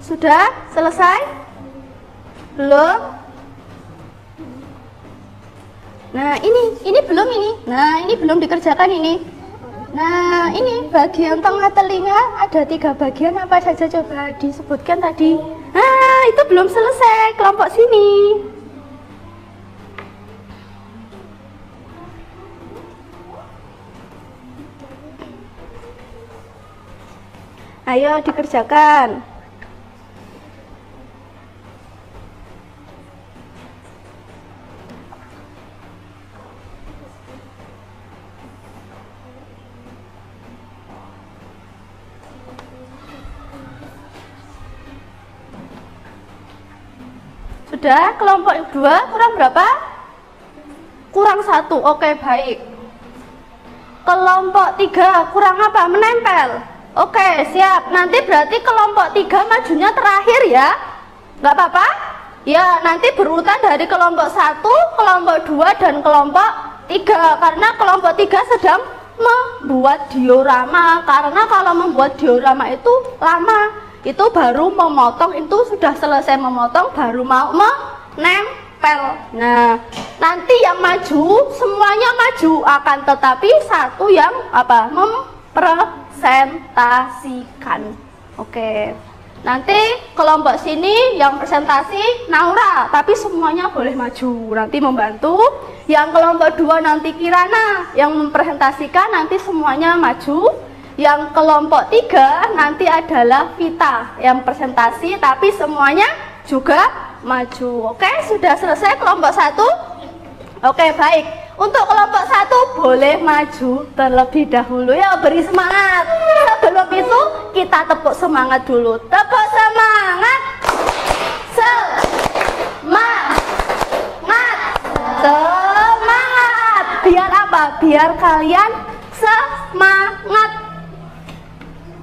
Sudah selesai? Belum? Nah, ini belum ini. Nah, ini belum dikerjakan ini. Nah, ini bagian tengah telinga ada 3 bagian, apa saja coba disebutkan tadi. Nah, itu belum selesai kelompok sini. Ayo dikerjakan. Sudah, kelompok 2 kurang berapa? Kurang 1. Oke, baik. Kelompok 3 kurang apa? Menempel. Oke, siap. Nanti berarti kelompok 3 majunya terakhir ya. Nggak apa-apa? Ya, nanti berurutan dari kelompok 1, kelompok 2, dan kelompok 3. Karena kelompok 3 sedang membuat diorama. Karena kalau membuat diorama itu lama. Itu baru memotong, itu sudah selesai memotong, baru mau menempel. Nah, nanti yang maju, semuanya maju. Akan tetapi satu yang apa? Mempresentasikan. Oke. Nanti kelompok sini yang presentasi Naura, tapi semuanya boleh maju. Nanti membantu. Yang kelompok 2 nanti Kirana, yang mempresentasikan nanti semuanya maju. Yang kelompok 3 nanti adalah Vita yang presentasi, tapi semuanya juga maju. Oke, sudah selesai kelompok 1. Oke, baik. Untuk kelompok 1 boleh maju terlebih dahulu. Ya, beri semangat. Sebelum itu kita tepuk semangat dulu. Tepuk semangat. Semangat. Semangat. Biar apa? Biar kalian semangat.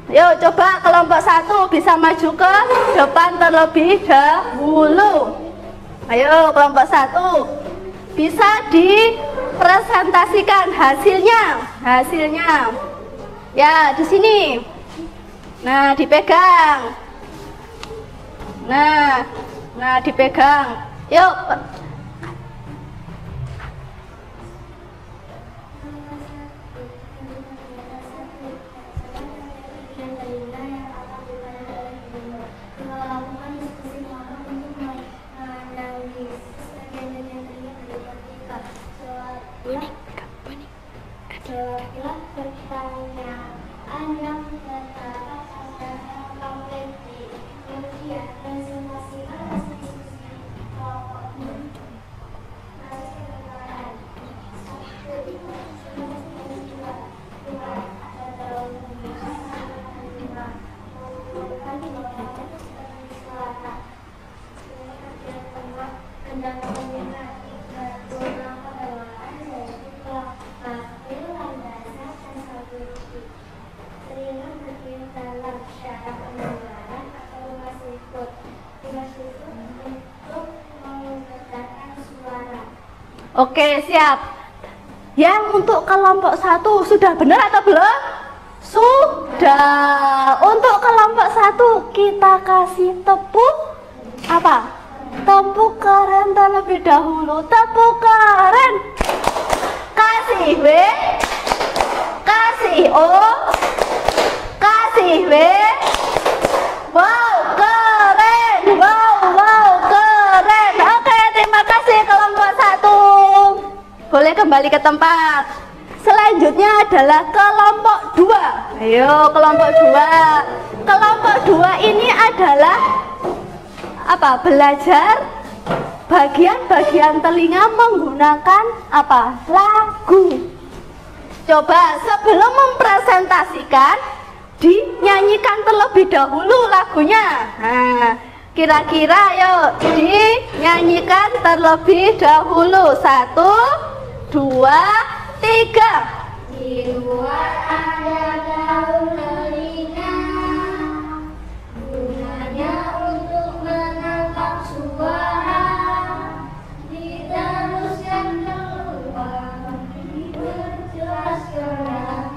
Yuk, coba kelompok 1 bisa maju ke depan terlebih dahulu. Ayo, kelompok 1 bisa dipresentasikan hasilnya. Ya, di sini. Nah, dipegang. Nah, dipegang. Yuk. Jawablah pertanyaan yang tertera pada pamflet di kemudian presentasikan diskusi kelompokmu. Oke, siap. Yang untuk kelompok 1 sudah benar atau belum? Sudah. Untuk kelompok 1 kita kasih tepuk apa? Tepuk keren terlebih dahulu. Tepuk keren. Kasih W, kasih O, kasih W. Wow, keren. Wow, keren. Oke, terima kasih kelompok 1. Boleh kembali ke tempat. Selanjutnya adalah kelompok 2. Ayo, kelompok 2. Kelompok 2 ini adalah apa? Belajar bagian-bagian telinga menggunakan apa? Lagu. Coba sebelum mempresentasikan dinyanyikan terlebih dahulu lagunya. Nah, kira-kira yuk dinyanyikan terlebih dahulu. 1, 2, 3. Di luar ada daun telinga, gunanya untuk menangkap suara, diteruskan keluar, diperjelas keras,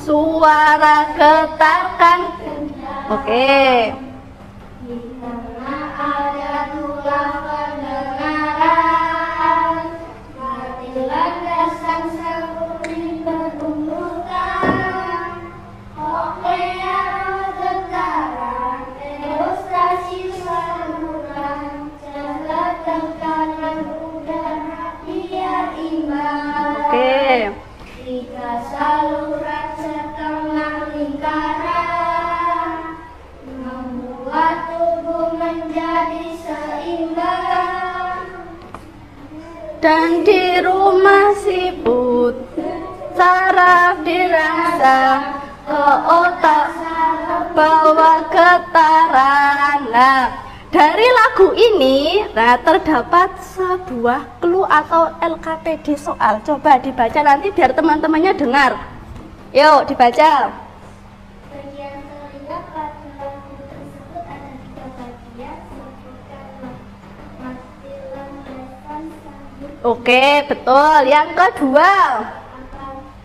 Suara getarkan. Oke. di tengah ada tulang pendengaran, mati landasan sembunyi berumurkan, koklea getaran, demonstrasi saluran, jaga tekanan udara biar imbang. Oke. 3 saluran setengah lingkaran. dan di rumah siput saraf dirangsang ke otak bawa getaran. Nah, dari lagu ini terdapat sebuah clue atau LKPD soal. Coba dibaca nanti biar teman-temannya dengar. Yuk dibaca. Bagian telinga pada lagu tersebut ada 3 bagian. Sebutkan matilan, lesan, sambut. Oke, betul. Yang kedua.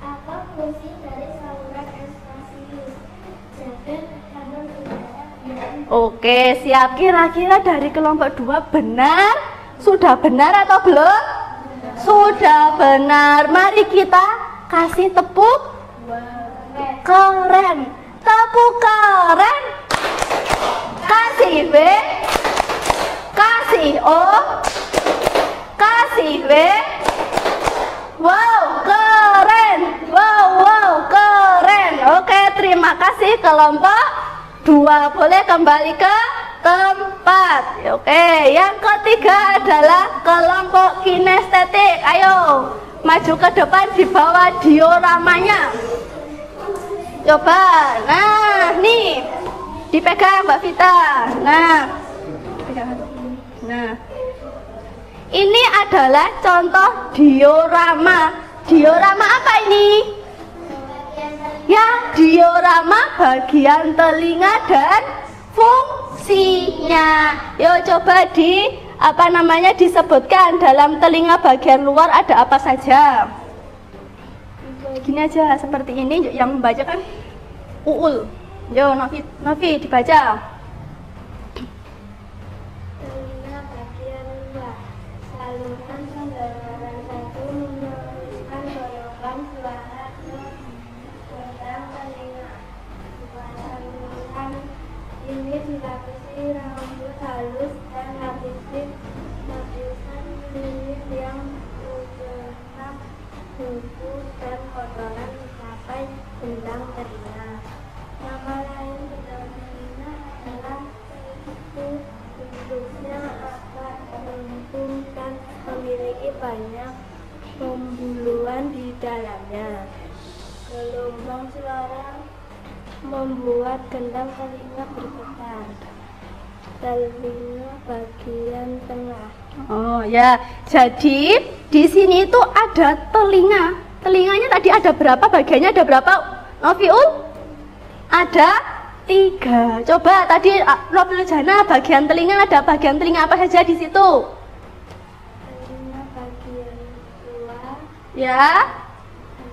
Apa fungsi dari saluran Eustachius? Jaga tekanan udara biar. Oke, siap. Kira-kira dari kelompok 2 benar? Sudah benar atau belum? Sudah benar. Mari kita kasih tepuk keren. Tepuk keren. Kasih B, kasih O, kasih B. Wow, keren. Wow, keren. Oke, terima kasih kelompok 2. Boleh kembali ke tempat. Oke, yang ketiga adalah kelompok kinestetik. Ayo, maju ke depan di bawah dioramanya. Coba, nah nih dipegang Mbak Vita. Nah, ini adalah contoh diorama. Diorama apa ini? Ya, diorama bagian telinga dan fungsinya. Yuk coba disebutkan dalam telinga bagian luar ada apa saja. Gini aja seperti ini yang membaca kan Uul. Yo Novi dibaca. Telinga bagian luar. Saluran pembelajaran 1 meneruskan dorongan suara ke dalam telinga. Saluran ini dilapisi rambut halus dan lapisan kulit yang bergerak debu dan kotoran mencapai gendang telinga. Nama lain gendang telinga adalah itu bentuknya agak melengkung dan memiliki banyak pembuluhan di dalamnya. Gelombang suara membuat gendang telinga bergetar. Telinga bagian tengah. Oh ya, jadi di sini itu ada telinga. Telinganya tadi ada berapa bagiannya? Ada berapa? Noviul? Ada 3. Coba tadi Noviul Jana bagian telinga ada bagian telinga apa saja di situ? Telinga bagian luar. Ya.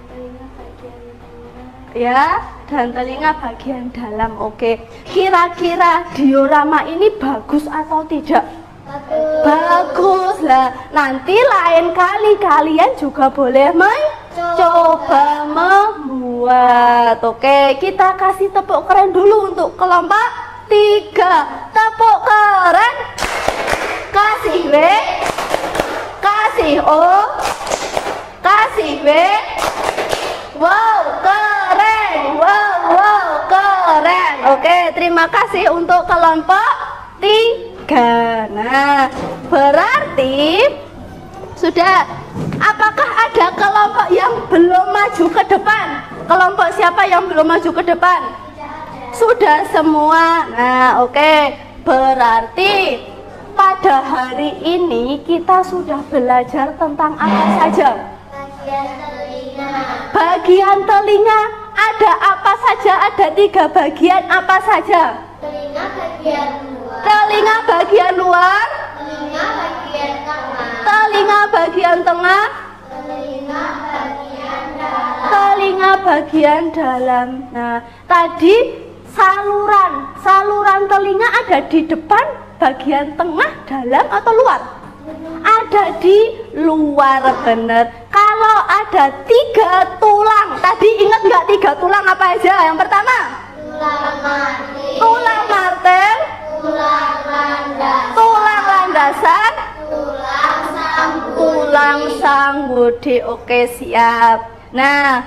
Telinga bagian tengah. Ya, dan telinga bagian dalam. Oke. Kira-kira diorama ini bagus atau tidak? Bagus lah. Nanti lain kali kalian juga boleh coba membuat. Oke, kita kasih tepuk keren dulu untuk kelompok 3. Tepuk keren. Kasih W, kasih O, kasih W. Wow, keren. Wow, keren. Oke, terima kasih untuk kelompok 3. Nah, berarti sudah. Apakah ada kelompok yang belum maju ke depan? Kelompok siapa yang belum maju ke depan? Sudah semua. Nah, oke. Berarti pada hari ini kita sudah belajar tentang apa saja? Bagian telinga. Bagian telinga ada apa saja? Ada 3 bagian apa saja? Telinga bagian luar. Telinga bagian luar. Telinga bagian tengah. Telinga bagian tengah. Telinga bagian dalam. Telinga bagian dalam. Nah, tadi saluran telinga ada di depan, bagian tengah, dalam atau luar? Ada di luar, bener. Kalau ada 3 tulang, tadi ingat nggak 3 tulang apa aja? Yang pertama, tulang martel, tulang landasan, tulang sanggudi. Oke, siap. Nah,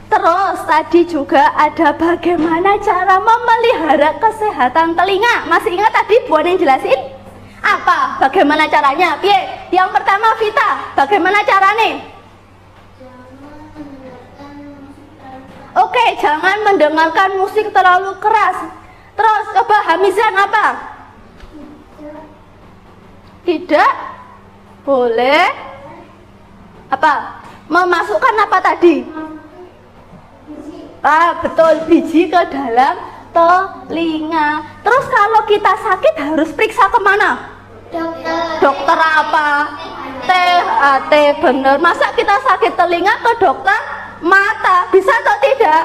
terus tadi juga ada bagaimana cara memelihara kesehatan telinga. Masih ingat tadi Bu yang jelasin? Apa? Bagaimana caranya? Piye? Yang pertama Vita, bagaimana caranya? Oke, jangan mendengarkan musik terlalu keras. Terus coba Hamizan apa? Tidak boleh apa? Memasukkan apa tadi? Betul, biji ke dalam telinga. Terus kalau kita sakit harus periksa kemana? Dokter apa? THT, bener. Masa kita sakit telinga ke dokter mata? Bisa atau tidak?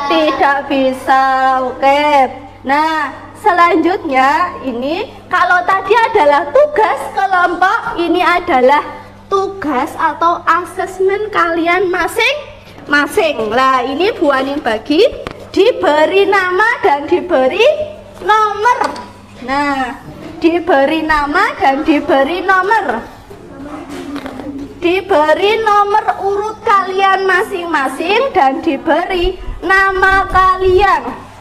Tidak bisa. Oke. Nah, selanjutnya ini kalau tadi adalah tugas kelompok, ini adalah tugas atau asesmen kalian masing-masing. Lah, ini Bu Anin bagi diberi nama dan diberi nomor. Nah, diberi nama dan diberi nomor. Diberi nomor urut kalian masing-masing dan diberi nama kalian.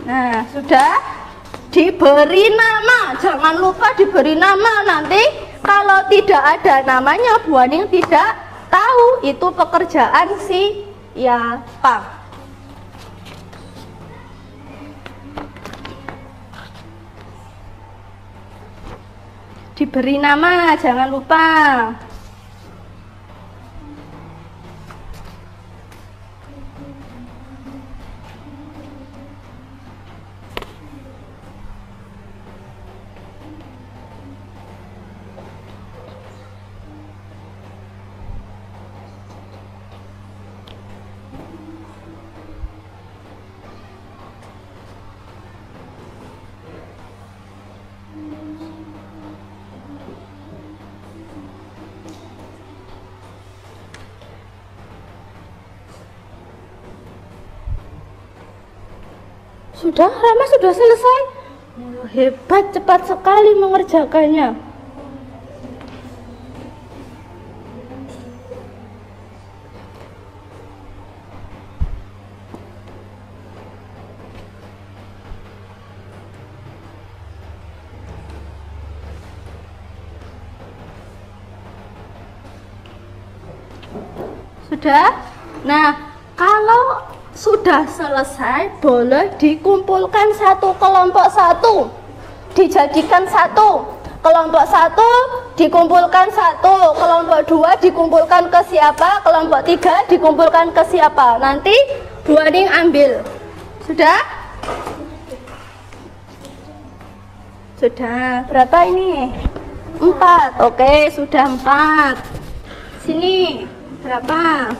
Nah, sudah diberi nama. Jangan lupa diberi nama. Nanti kalau tidak ada namanya, Bu Aning tidak tahu itu pekerjaan siapa. Diberi nama, jangan lupa. Sudah, Rama sudah selesai. Hebat, cepat sekali mengerjakannya. Sudah? Nah, kalau sudah selesai, boleh dikumpulkan satu kelompok satu, dijadikan satu. Kelompok satu dikumpulkan satu, kelompok dua dikumpulkan ke siapa, kelompok tiga dikumpulkan ke siapa. Nanti Bu Aning ambil. Sudah? Sudah. Berapa ini? 4. Oke, sudah 4. Sini berapa?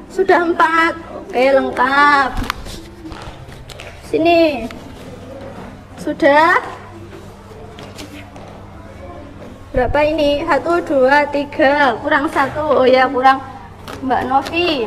Sudah 4. Oke, lengkap. Sini. Sudah? Berapa ini? 1, 2, 3. Kurang 1. Oh ya, kurang Mbak Novi.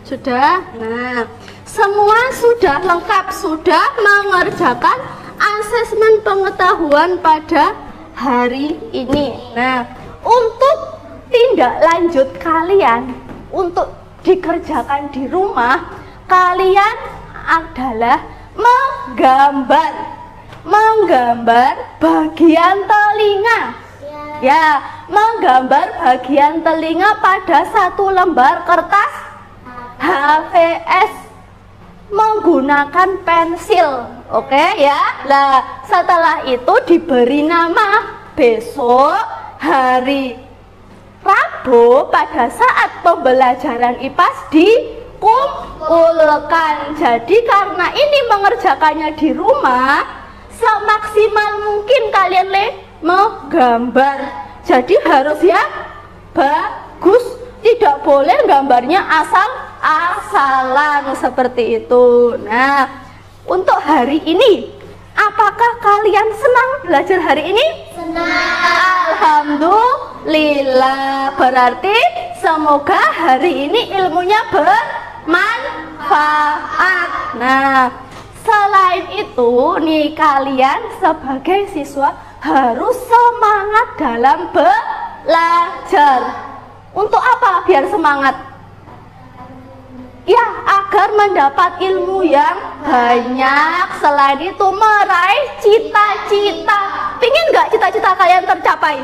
Sudah? Nah, semua sudah lengkap, sudah mengerjakan asesmen pengetahuan pada hari ini. Nah, untuk tindak lanjut kalian untuk dikerjakan di rumah, kalian adalah menggambar bagian telinga. Ya, menggambar bagian telinga pada satu lembar kertas HVS menggunakan pensil. Oke ya. Nah, setelah itu diberi nama. Besok hari Rabu pada saat pembelajaran IPAS dikumpulkan. Jadi karena ini mengerjakannya di rumah, semaksimal mungkin kalian menggambar. Jadi harus ya bagus, tidak boleh gambarnya asal-asalan seperti itu. Nah, untuk hari ini, apakah kalian senang belajar hari ini? Senang. Alhamdulillah. Berarti semoga hari ini ilmunya bermanfaat. Nah, selain itu nih, kalian sebagai siswa harus semangat dalam belajar. Untuk apa biar semangat? Ya, agar mendapat ilmu yang banyak. Selain itu meraih cita-cita. Pingin nggak cita-cita kalian tercapai?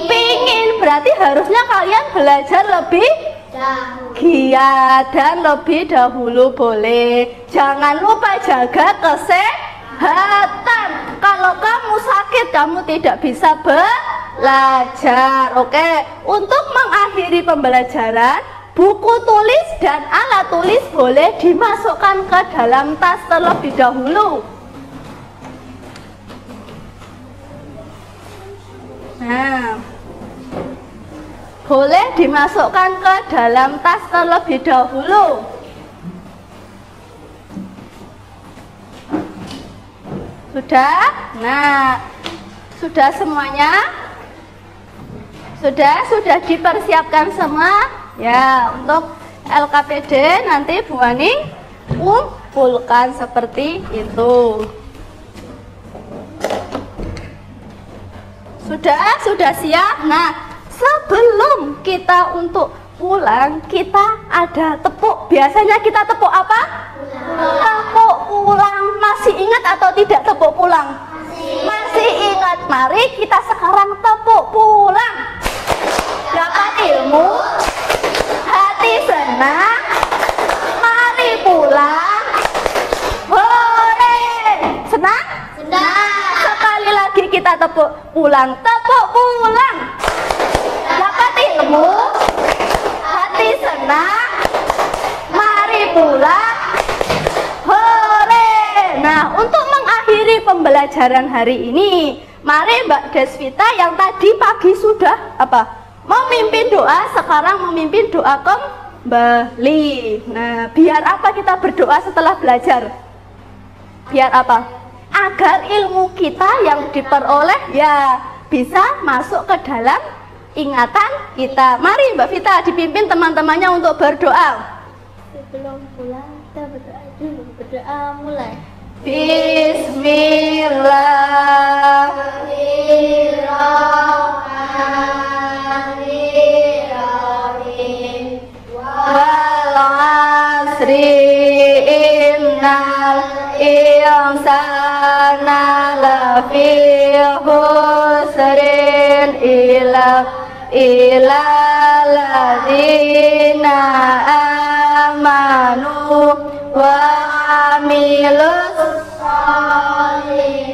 Pingin. Berarti harusnya kalian belajar lebih giat dan lebih dahulu boleh. Jangan lupa jaga kesehatan. Kalau kamu sakit, kamu tidak bisa belajar. Oke, untuk mengakhiri pembelajaran, buku tulis dan alat tulis boleh dimasukkan ke dalam tas terlebih dahulu. Nah, boleh dimasukkan ke dalam tas terlebih dahulu. Sudah? Nah, sudah semuanya? Sudah dipersiapkan semua? Ya, untuk LKPD nanti Bu Aning kumpulkan seperti itu. Sudah siap? Nah, sebelum kita untuk pulang, kita ada tepuk. Biasanya kita tepuk apa? Tepuk pulang. Masih ingat atau tidak tepuk pulang? Masih ingat. Mari kita sekarang tepuk pulang. Dapat ilmu, hati senang, mari pulang. Hore! Senang? Senang. Sekali lagi kita tepuk pulang. Tepuk pulang. Dapat ilmu, hati senang, mari pulang. Hore! Nah, untuk mengakhiri pembelajaran hari ini, mari Mbak Desvita yang tadi pagi sudah apa? Memimpin doa, sekarang memimpin doa kembali. Nah, biar apa kita berdoa setelah belajar? Biar apa? Agar ilmu kita yang diperoleh ya bisa masuk ke dalam ingatan kita. Mari Mbak Vita dipimpin teman-temannya untuk berdoa. Sebelum pulang kita berdoa dulu. Berdoa mulai. Bismillahirrahmanirrahim. Wal 'asri innal insana lafi khusrin illa alladzina amanu wa amilus solihati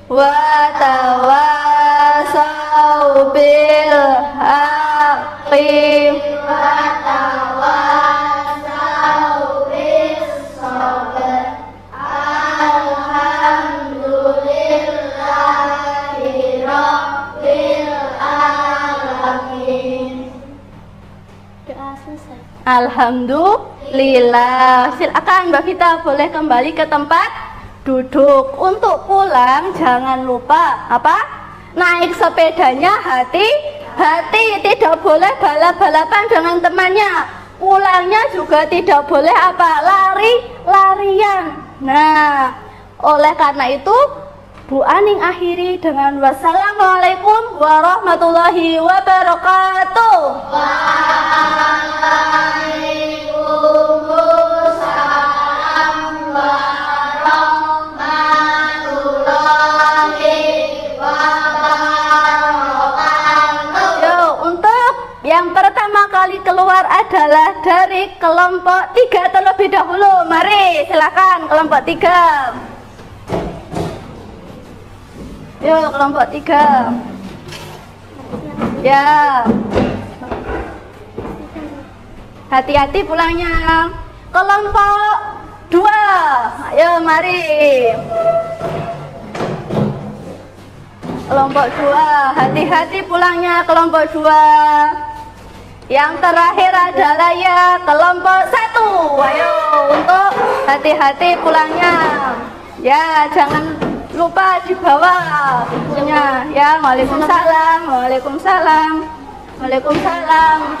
wa tawasau bil haqqi wa tawasau bis sabr. Alhamdulillahi rabbil alamin. Doa selesai. Alhamdulillah. Silakan Mbak Vita boleh kembali ke tempat duduk. Untuk pulang jangan lupa apa? Naik sepedanya hati-hati, tidak boleh balap-balapan dengan temannya. Pulangnya juga tidak boleh apa? Lari-larian. Nah, oleh karena itu Bu Aning akhiri dengan wassalamualaikum warahmatullahi wabarakatuh. Waalaikumsalam warahmatullahi wabarakatuh. Yo, untuk yang pertama kali keluar adalah dari kelompok 3 terlebih dahulu. Mari silakan kelompok 3. Yuk kelompok 3. Ya. Hati-hati pulangnya. Kelompok 2. Ayo mari. Kelompok 2. Hati-hati pulangnya kelompok 2. Yang terakhir adalah ya kelompok 1. Ayo untuk hati-hati pulangnya. Ya, jangan lupa dibawa bukunya ya. Waalaikumsalam. Waalaikumsalam. Waalaikumsalam.